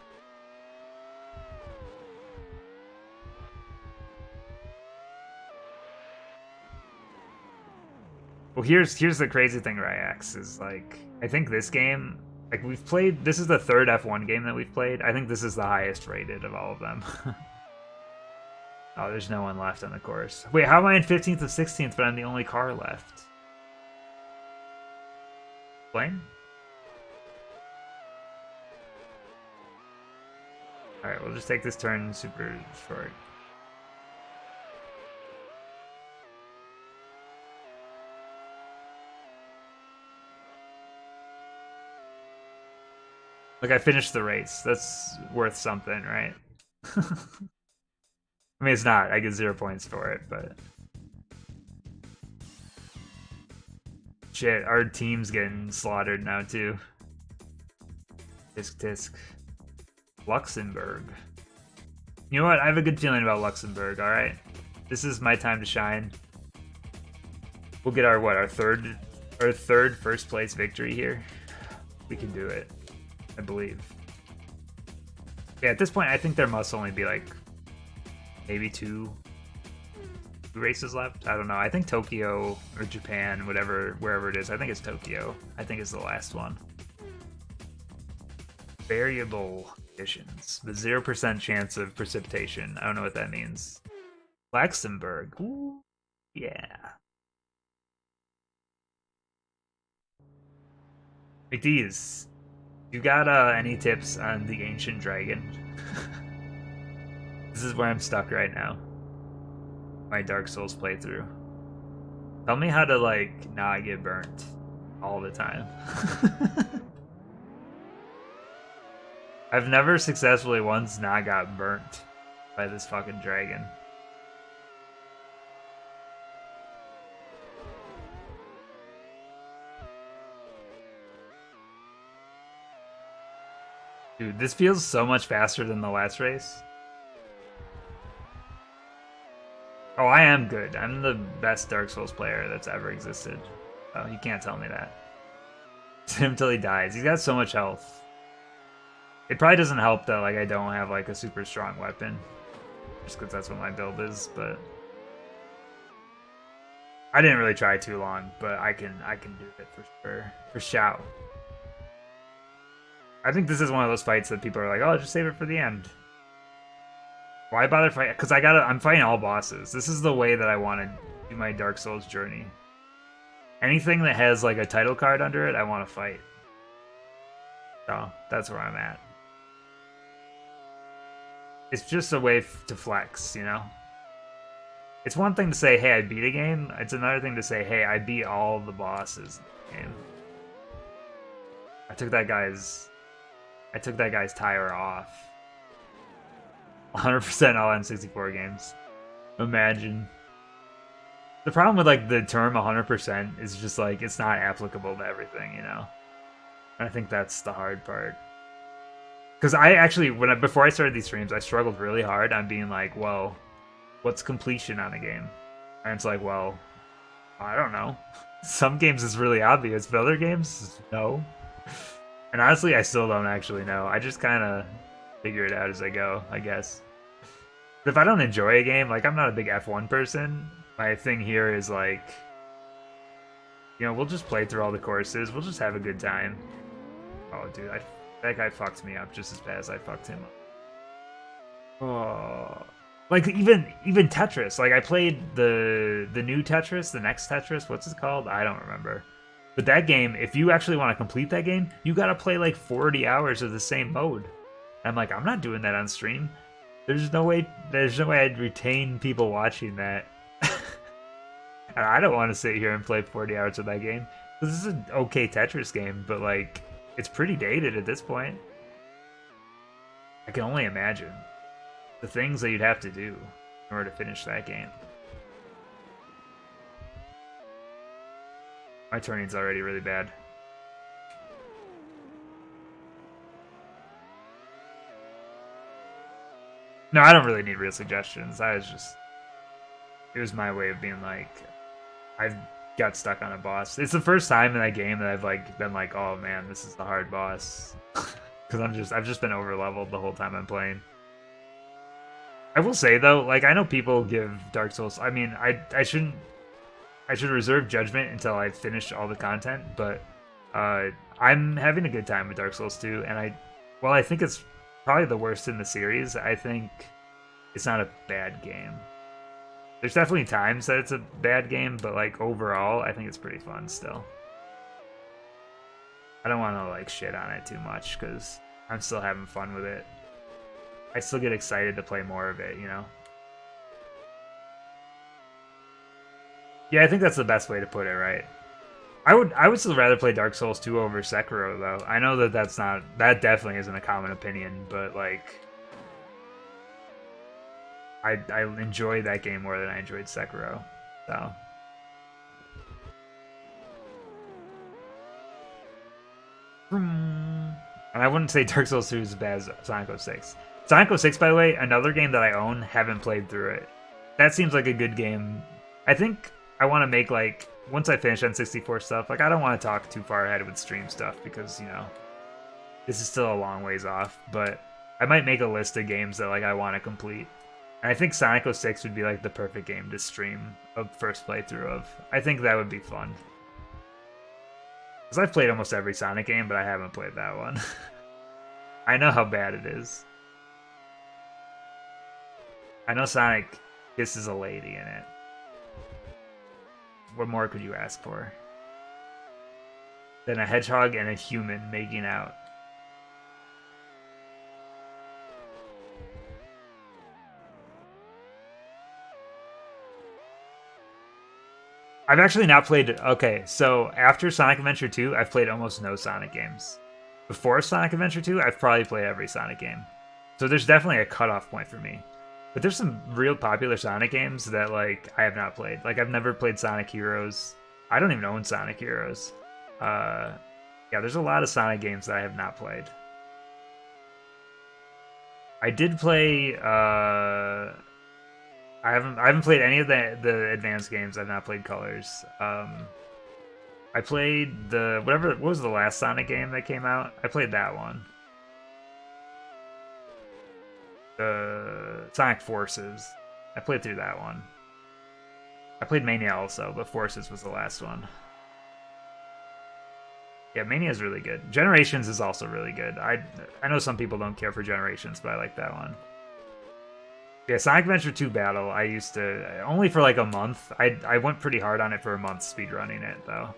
A: Well, here's the crazy thing, Ryax, is like I think this game, like we've played. This is the third F1 game that we've played. I think this is the highest rated of all of them. Oh, there's no one left on the course. Wait, how am I in 15th and 16th, but I'm the only car left? Blaine? Alright, we'll just take this turn super short. Like, I finished the race. That's worth something, right? I mean, it's not. I get 0 points for it, but... Shit, our team's getting slaughtered now, too. Tisk. Luxembourg. You know what? I have a good feeling about Luxembourg, alright? This is my time to shine. We'll get our, what, our third first place victory here? We can do it. I believe. Yeah, at this point, I think there must only be, like, maybe two races left. I don't know. I think Tokyo or Japan, wherever it is. I think it's Tokyo. I think it's the last one. Variable conditions. The 0% chance of precipitation. I don't know what that means. Luxembourg. Ooh, yeah. McDee's, you got any tips on the Ancient Dragon? This is where I'm stuck right now. My Dark Souls playthrough. Tell me how to, like, not get burnt all the time. I've never successfully once not got burnt by this fucking dragon. Dude, this feels so much faster than the last race. Oh, I am good. I'm the best Dark Souls player that's ever existed. Oh, you can't tell me that. Until he dies. He's got so much health. It probably doesn't help that like I don't have like a super strong weapon. Just because that's what my build is, but... I didn't really try too long, but I can do it for sure. For sure. I think this is one of those fights that people are like, oh, just save it for the end. Why bother fighting? Because I'm fighting all bosses. This is the way that I want to do my Dark Souls journey. Anything that has like a title card under it, I want to fight. So that's where I'm at. It's just a way to flex, you know? It's one thing to say, hey, I beat a game. It's another thing to say, hey, I beat all the bosses in the game. I took that guy's tire off. 100% all N64 games. Imagine. The problem with like the term 100% is just like it's not applicable to everything, you know. And I think that's the hard part. Because I actually, before I started these streams, I struggled really hard on being like, well, what's completion on a game? And it's like, well, I don't know. Some games it's really obvious, but other games, no. And honestly, I still don't actually know. I just kind of figure it out as I go, I guess. But if I don't enjoy a game, like I'm not a big F1 person, my thing here is like, you know, we'll just play through all the courses. We'll just have a good time. Oh, dude, that guy fucked me up just as bad as I fucked him up. Oh, like even Tetris. Like I played the new Tetris, the next Tetris. What's it called? I don't remember. But that game, if you actually want to complete that game, you gotta play like 40 hours of the same mode. I'm like, I'm not doing that on stream. There's no way I'd retain people watching that. And I don't want to sit here and play 40 hours of that game. This is an okay Tetris game, but like, it's pretty dated at this point. I can only imagine the things that you'd have to do in order to finish that game. My turning's already really bad. No, I don't really need real suggestions. It was my way of being like, got stuck on a boss. It's the first time in that game that I've like been like, oh man, this is the hard boss. Because I've just been over leveled the whole time I'm playing. I will say though, like I know people give Dark Souls. I mean, I should reserve judgment until I finish all the content, but I'm having a good time with Dark Souls 2, and while I think it's probably the worst in the series, I think it's not a bad game. There's definitely times that it's a bad game, but like overall, I think it's pretty fun still. I don't want to like shit on it too much because I'm still having fun with it. I still get excited to play more of it, you know? Yeah, I think that's the best way to put it, right? I would still rather play Dark Souls 2 over Sekiro though. I know that that definitely isn't a common opinion, but like I enjoyed that game more than I enjoyed Sekiro. So and I wouldn't say Dark Souls 2 is as bad as Sonic 06. Sonic 06, by the way, another game that I own, haven't played through it. That seems like a good game. I think I want to make like once I finish N64 stuff, like I don't want to talk too far ahead with stream stuff because, you know, this is still a long ways off, but I might make a list of games that like I want to complete. And I think Sonic 06 would be like the perfect game to stream a first playthrough of. I think that would be fun. Because I've played almost every Sonic game, but I haven't played that one. I know how bad it is. I know Sonic kisses a lady in it. What more could you ask for? Than a hedgehog and a human making out. I've actually not played... Okay, so after Sonic Adventure 2, I've played almost no Sonic games. Before Sonic Adventure 2, I've probably played every Sonic game. So there's definitely a cutoff point for me. But there's some real popular Sonic games that, like, I have not played. Like, I've never played Sonic Heroes. I don't even own Sonic Heroes. Yeah, there's a lot of Sonic games that I have not played. I did play, I haven't played any of the advanced games. I've not played Colors. I played what was the last Sonic game that came out? I played that one. Sonic Forces. I played through that one. I played Mania also, but Forces was the last one. Yeah, Mania is really good. Generations is also really good. I know some people don't care for Generations, but I like that one. Yeah, Sonic Adventure 2 Battle, I used to... Only for like a month. I went pretty hard on it for a month speedrunning it, though.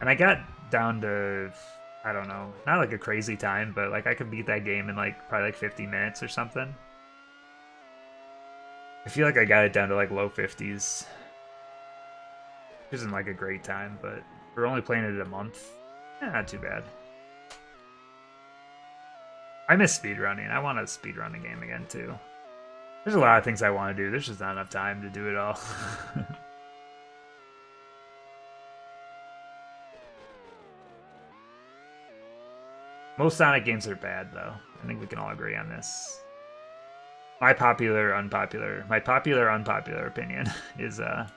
A: And I got down to... I don't know. Not like a crazy time, but like I could beat that game in like probably like 50 minutes or something. I feel like I got it down to like low 50s. Which isn't like a great time, but we're only playing it a month. Not too bad. I miss speedrunning. I want to speedrun the game again too. There's a lot of things I want to do. There's just not enough time to do it all. Most Sonic games are bad, though. I think we can all agree on this. My popular, unpopular opinion is that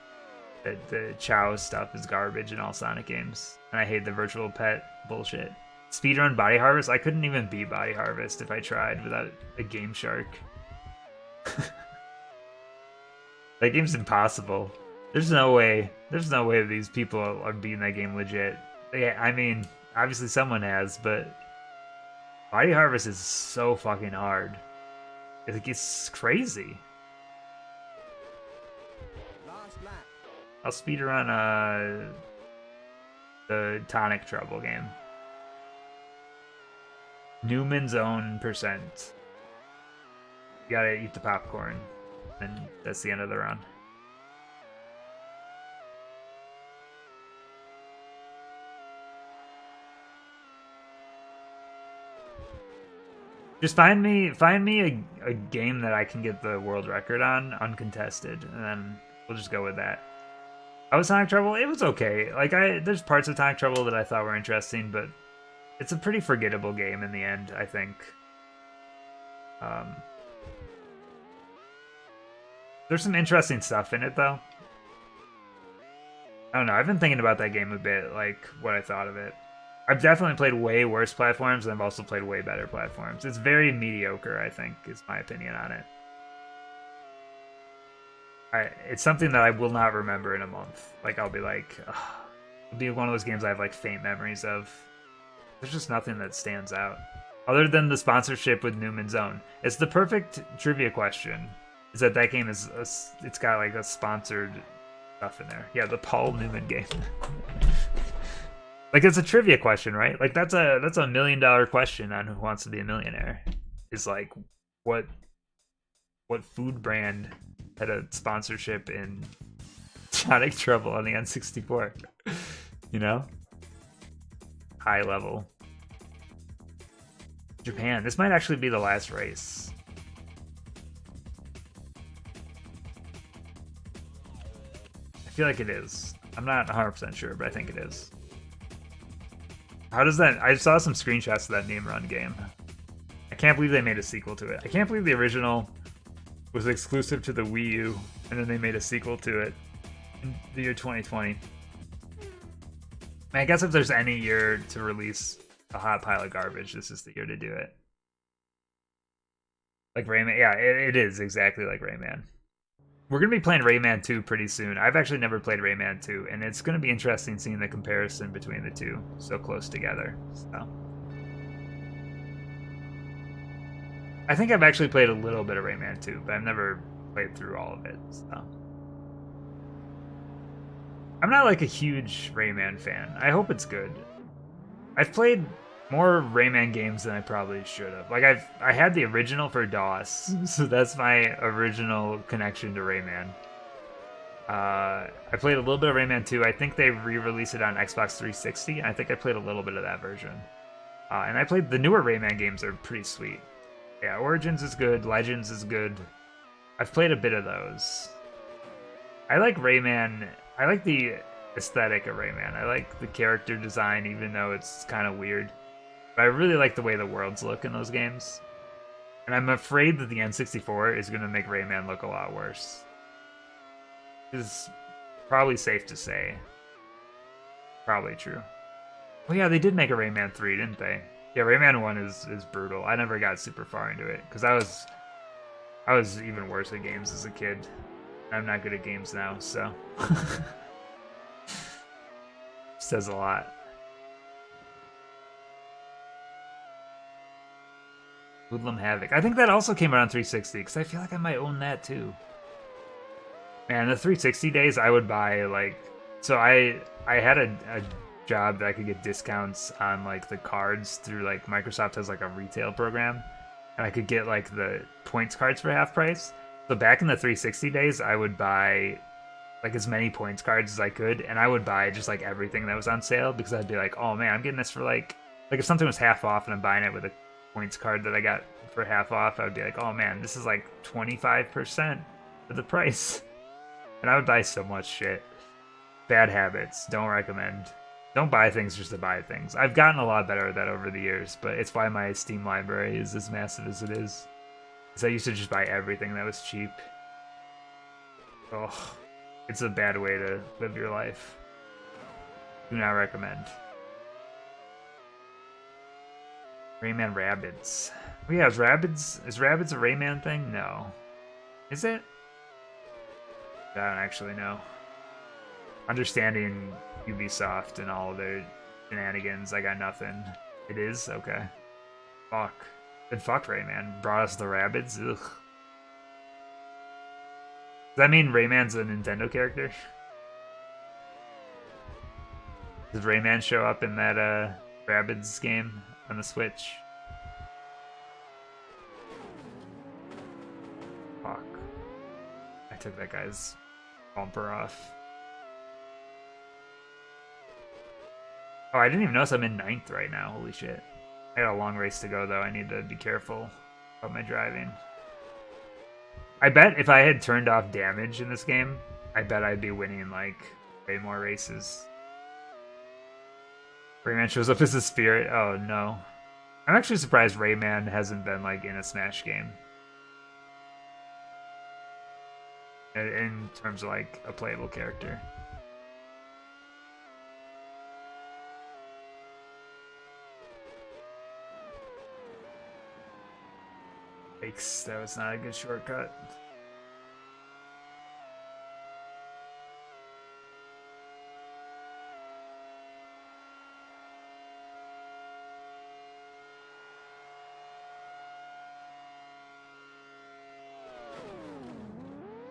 A: the Chow stuff is garbage in all Sonic games. And I hate the virtual pet bullshit. Speedrun Body Harvest? I couldn't even beat Body Harvest if I tried without a Game Shark. That game's impossible. There's no way that these people are beating that game legit. Yeah, I mean, obviously someone has, but Body Harvest is so fucking hard. It's crazy. I'll speedrun the Tonic Trouble game. Newman's Own percent. You gotta eat the popcorn, and that's the end of the run. Just find me a game that I can get the world record on, uncontested, and then we'll just go with that. I was Sonic Trouble. It was okay. Like there's parts of Sonic Trouble that I thought were interesting, but it's a pretty forgettable game in the end, I think. There's some interesting stuff in it though. I don't know. I've been thinking about that game a bit, like what I thought of it. I've definitely played way worse platforms, and I've also played way better platforms. It's very mediocre, I think, is my opinion on it. It's something that I will not remember in a month. Like, I'll be like, ugh. It'll be one of those games I have like faint memories of. There's just nothing that stands out. Other than the sponsorship with Newman's Own. It's the perfect trivia question. Is that game is, it's got like a sponsored stuff in there. Yeah, the Paul Newman game. Like, it's a trivia question, right? Like, that's a $1 million question on Who Wants to Be a Millionaire. Is like, what food brand had a sponsorship in Sonic Trouble on the N64? You know? High level. Japan. This might actually be the last race. I feel like it is. I'm not 100% sure, but I think it is. How does that... I saw some screenshots of that Name Run game. I can't believe they made a sequel to it. I can't believe the original was exclusive to the Wii U, and then they made a sequel to it in the year 2020. I guess if there's any year to release a hot pile of garbage, this is the year to do it. Like Rayman, yeah, it is exactly like Rayman. We're going to be playing Rayman 2 pretty soon. I've actually never played Rayman 2, and it's going to be interesting seeing the comparison between the two so close together. So, I think I've actually played a little bit of Rayman 2, but I've never played through all of it. So, I'm not like a huge Rayman fan. I hope it's good. I've played more Rayman games than I probably should have. Like, I had the original for DOS, so that's my original connection to Rayman. I played a little bit of Rayman 2. I think they re-released it on Xbox 360, and I think I played a little bit of that version. And I played the newer Rayman games are pretty sweet. Yeah, Origins is good, Legends is good. I've played a bit of those. I like Rayman. I like the aesthetic of Rayman. I like the character design, even though it's kind of weird. But I really like the way the worlds look in those games. And I'm afraid that the N64 is going to make Rayman look a lot worse. It's probably safe to say. Probably true. Oh yeah, they did make a Rayman 3, didn't they? Yeah, Rayman 1 is brutal. I never got super far into it, because I was even worse at games as a kid. I'm not good at games now, so... Says a lot. Hoodlum Havoc. I think that also came out on 360, because I feel like I might own that too. Man, the 360 days, I would buy, like... So I had a job that I could get discounts on, like, the cards through, like, Microsoft has, like, a retail program. And I could get, like, the points cards for half price. So back in the 360 days, I would buy, like, as many points cards as I could. And I would buy just, like, everything that was on sale. Because I'd be like, oh, man, I'm getting this for, like... Like, if something was half off and I'm buying it with a points card that I got for half off, I would be like, oh, man, this is, like, 25% of the price. And I would buy so much shit. Bad habits. Don't recommend. Don't buy things just to buy things. I've gotten a lot better at that over the years, but it's why my Steam library is as massive as it is. Because I used to just buy everything that was cheap. Oh, it's a bad way to live your life. Do not recommend. Rayman Rabbids. Oh yeah, is Rabbids a Rayman thing? No. Is it? I don't actually know. Understanding Ubisoft and all of their shenanigans, I got nothing. It is? Okay. Fuck. Then fuck Rayman. Brought us the Rabbids? Ugh. Does that mean Rayman's a Nintendo character? Does Rayman show up in that Rabbids game on the Switch? Fuck. I took that guy's bumper off. Oh, I didn't even notice I'm in 9th right now. Holy shit. I got a long race to go, though. I need to be careful about my driving. I bet if I had turned off damage in this game, I bet I'd be winning, like, way more races. Rayman shows up as a spirit. Oh, no. I'm actually surprised Rayman hasn't been, like, in a Smash game. In terms of, like, a playable character. Yikes, that was not a good shortcut.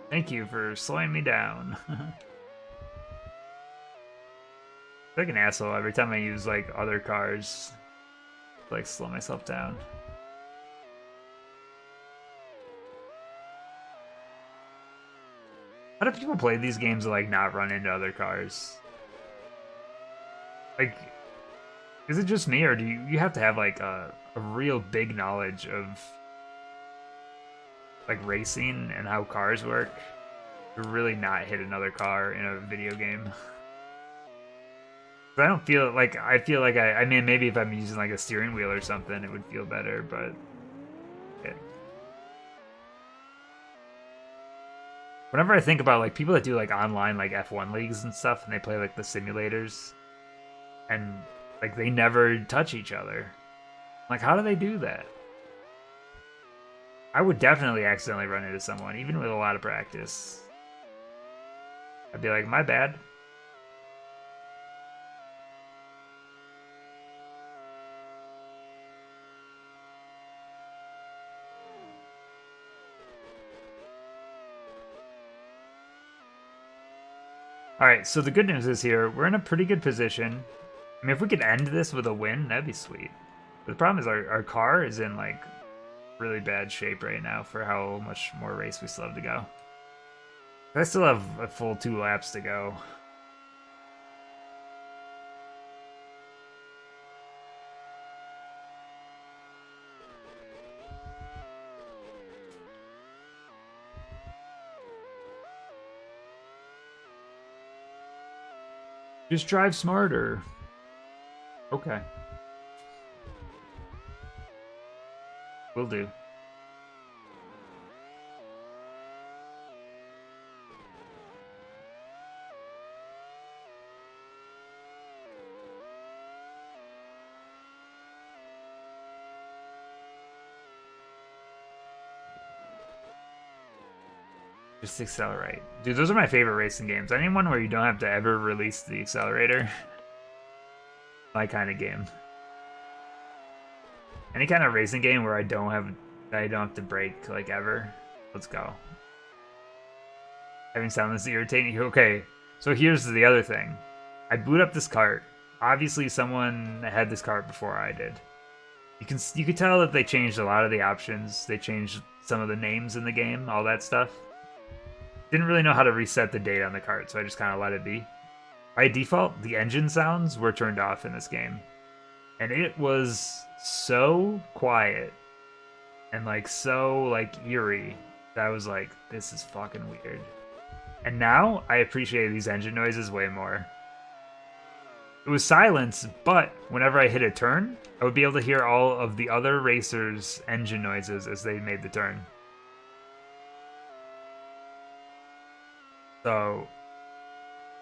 A: Thank you for slowing me down. Like an asshole every time I use like other cars to like slow myself down. How do people play these games to like not run into other cars? Like, is it just me, or do you have to have like a real big knowledge of like racing and how cars work to really not hit another car in a video game? I don't feel like I feel like I mean, maybe if I'm using like a steering wheel or something, it would feel better, but yeah. Whenever I think about like people that do like online like F1 leagues and stuff, and they play like the simulators, and like they never touch each other, like how do they do that? I would definitely accidentally run into someone, even with a lot of practice. I'd be like, my bad. Alright, so the good news is here, we're in a pretty good position. I mean, if we could end this with a win, that'd be sweet. But the problem is our car is in, like, really bad shape right now for how much more race we still have to go. I still have a full 2 laps to go. Just drive smarter. Okay. Will do. Just accelerate. Dude, those are my favorite racing games. Anyone where you don't have to ever release the accelerator. My kind of game. Any kind of racing game where I don't have to brake like ever. Let's go. Having sound that's irritating. Okay, so here's the other thing. I boot up this cart. Obviously someone had this cart before I did. You could tell that they changed a lot of the options. They changed some of the names in the game, all that stuff. Didn't really know how to reset the date on the cart, so I just kind of let it be. By default, the engine sounds were turned off in this game. And it was so quiet and like so like eerie that I was like, this is fucking weird. And now I appreciate these engine noises way more. It was silence, but whenever I hit a turn, I would be able to hear all of the other racers' engine noises as they made the turn. So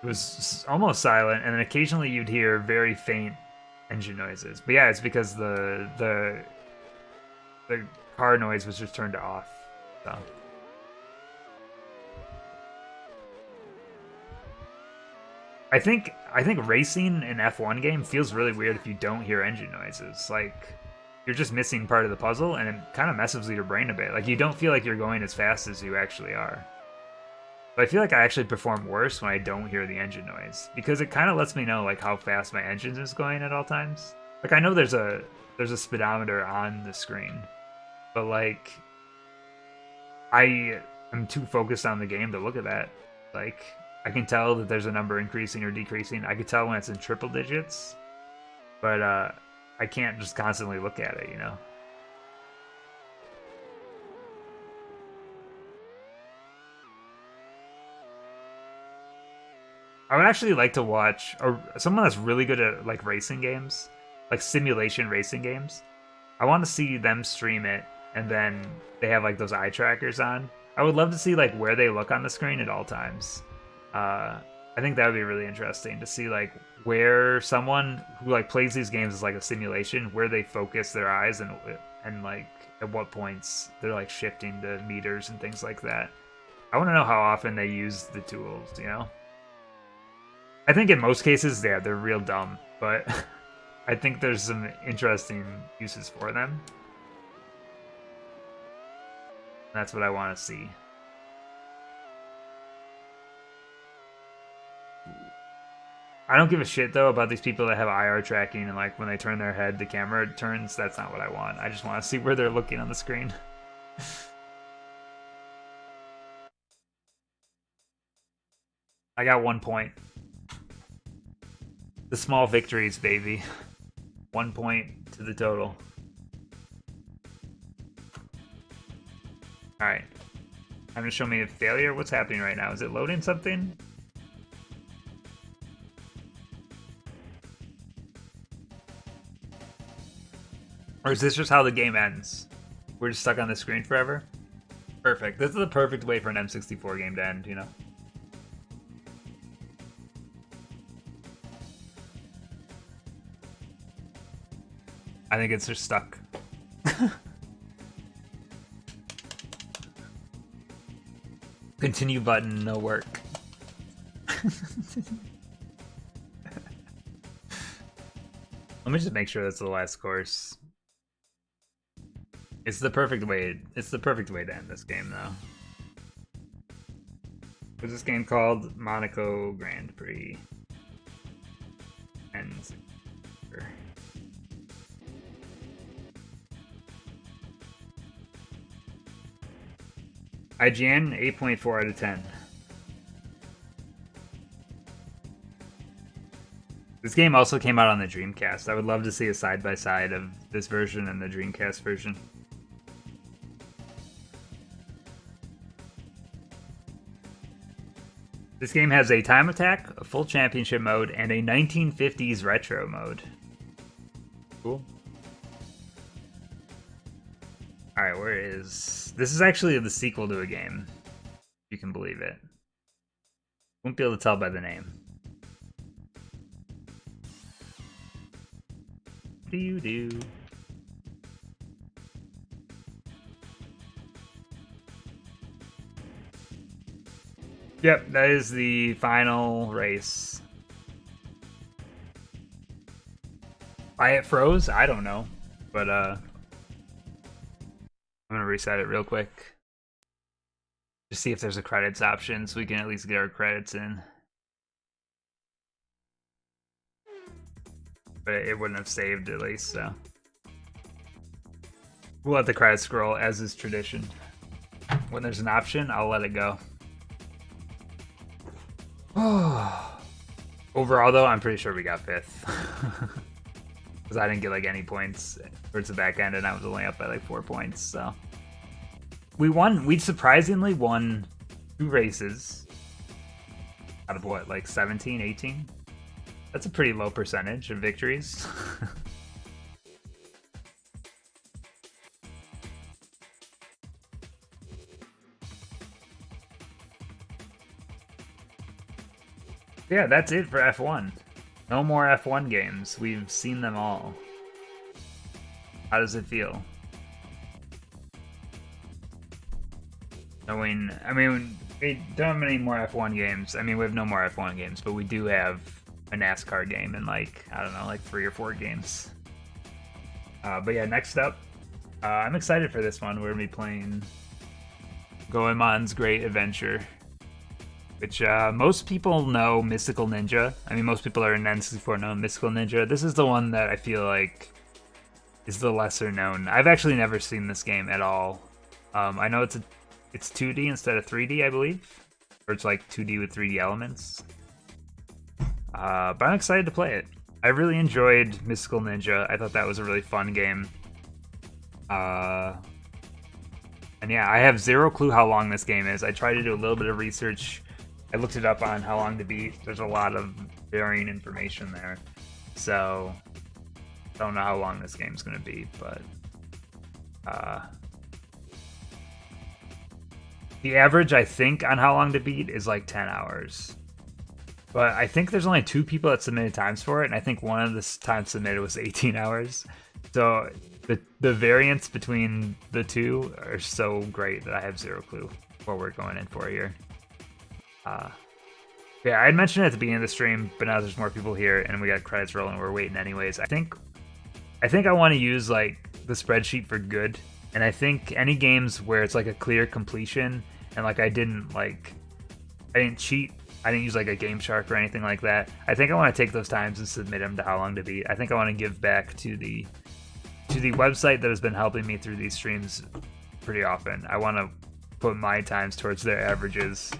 A: it was almost silent, and then occasionally you'd hear very faint engine noises. But yeah, it's because the car noise was just turned off. So I think racing in F1 game feels really weird if you don't hear engine noises. Like you're just missing part of the puzzle, and it kind of messes with your brain a bit. Like you don't feel like you're going as fast as you actually are. But I feel like I actually perform worse when I don't hear the engine noise, because it kind of lets me know like how fast my engine is going at all times. Like I know there's a speedometer on the screen, but like I am too focused on the game to look at that. Like I can tell that there's a number increasing or decreasing. I can tell when it's in triple digits, but I can't just constantly look at it, you know? I would actually like to watch someone that's really good at like racing games, like simulation racing games. I want to see them stream it, and then they have like those eye trackers on. I would love to see like where they look on the screen at all times. I think that would be really interesting to see like where someone who like plays these games as like a simulation, where they focus their eyes and and like at what points they're like shifting the meters and things like that. I want to know how often they use the tools, you know? I think in most cases, yeah, they're real dumb, but I think there's some interesting uses for them. That's what I want to see. I don't give a shit though about these people that have IR tracking and like when they turn their head, the camera turns. That's not what I want. I just want to see where they're looking on the screen. I got 1 point. The small victories, baby. 1 point to the total. Alright. I'm gonna show me a failure. What's happening right now? Is it loading something? Or is this just how the game ends? We're just stuck on the screen forever? Perfect. This is the perfect way for an N64 game to end, you know? I think it's just stuck. Continue button, no work. Let me just make sure that's the last course. It's the perfect way. It's the perfect way to end this game, though. What's this game called? Monaco Grand Prix. N64. IGN 8.4 out of 10. This game also came out on the Dreamcast. I would love to see a side-by-side of this version and the Dreamcast version. This game has a time attack, a full championship mode, and a 1950s retro mode. Cool. Alright, where is... This is actually the sequel to a game. You can believe it. Won't be able to tell by the name. What do you do? Yep, that is the final race. Why it froze? I don't know. But, I'm gonna reset it real quick. Just see if there's a credits option so we can at least get our credits in. But it wouldn't have saved at least, so. We'll let the credits scroll as is tradition. When there's an option, I'll let it go. Overall, though, I'm pretty sure we got 5th. Because I didn't get like any points towards the back end, and I was only up by like 4 points, so. We won. We surprisingly won 2 races. Out of what, like 17, 18? That's a pretty low percentage of victories. Yeah, that's it for F1. No more F1 games. We've seen them all. How does it feel? Knowing, I mean, we don't have any more F1 games. I mean, we have no more F1 games, but we do have a NASCAR game and like, I don't know, like 3 or 4 games. But yeah, next up, I'm excited for this one. We're gonna be playing Goemon's Great Adventure, which most people know Mystical Ninja. I mean, most people are in N64 know Mystical Ninja. This is the one that I feel like is the lesser known. I've actually never seen this game at all. I know it's 2D instead of 3D, I believe. Or it's like 2D with 3D elements. But I'm excited to play it. I really enjoyed Mystical Ninja. I thought that was a really fun game. And yeah, I have zero clue how long this game is. I tried to do a little bit of research. I looked it up on how long to beat. There's a lot of varying information there. So, I don't know how long this game's going to be, but... the average, I think, on how long to beat is like 10 hours. But I think there's only 2 people that submitted times for it, and I think one of the times submitted was 18 hours. So the variance between the two are so great that I have zero clue what we're going in for here. Yeah, I had mentioned it at the beginning of the stream, but now there's more people here and we got credits rolling. We're waiting anyways. I think I want to use like the spreadsheet for good, and I think any games where it's like a clear completion and like I didn't cheat. I didn't use like a Game Shark or anything like that. I think I want to take those times and submit them to How Long to Beat. I think I want to give back to the website that has been helping me through these streams pretty often. I want to put my times towards their averages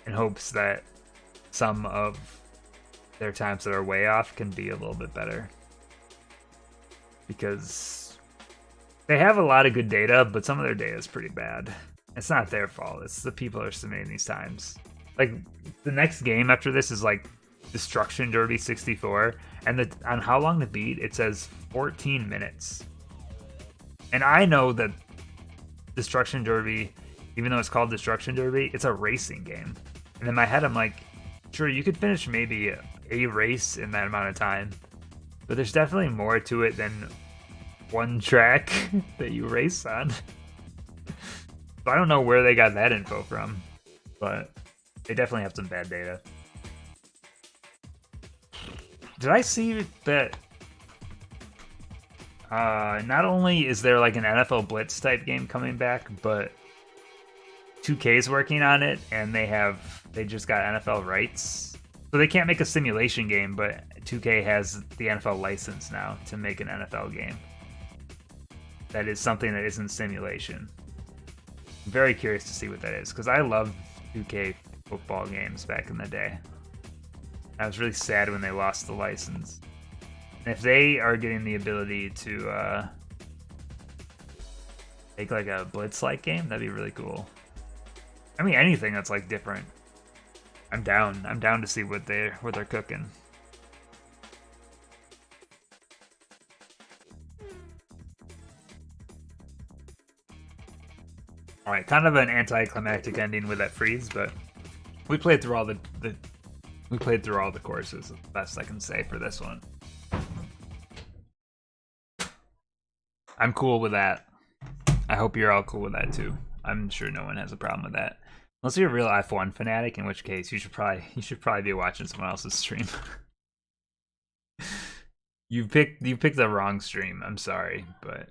A: in hopes that some of their times that are way off can be a little bit better. Because they have a lot of good data, but some of their data is pretty bad. It's not their fault. It's the people that are submitting these times. Like, the next game after this is like Destruction Derby 64, and on How Long to Beat, it says 14 minutes. And I know that Destruction Derby, even though it's called Destruction Derby, it's a racing game. And in my head, I'm like, sure, you could finish maybe a race in that amount of time, but there's definitely more to it than one track that you race on. So I don't know where they got that info from, but they definitely have some bad data. Did I see that not only is there like an NFL Blitz type game coming back, but 2K's working on it, and they just got NFL rights. So they can't make a simulation game, but 2K has the NFL license now to make an NFL game. That is something that isn't simulation. I'm very curious to see what that is, because I loved 2K football games back in the day. I was really sad when they lost the license. And if they are getting the ability to make like a Blitz-like game, that'd be really cool. I mean, anything that's like different. I'm down. I'm down to see what they're cooking. All right, kind of an anticlimactic ending with that freeze, but we played through all the courses. The best I can say for this one. I'm cool with that. I hope you're all cool with that too. I'm sure no one has a problem with that. Unless you're a real F1 fanatic, in which case you should probably be watching someone else's stream. You picked the wrong stream. I'm sorry, but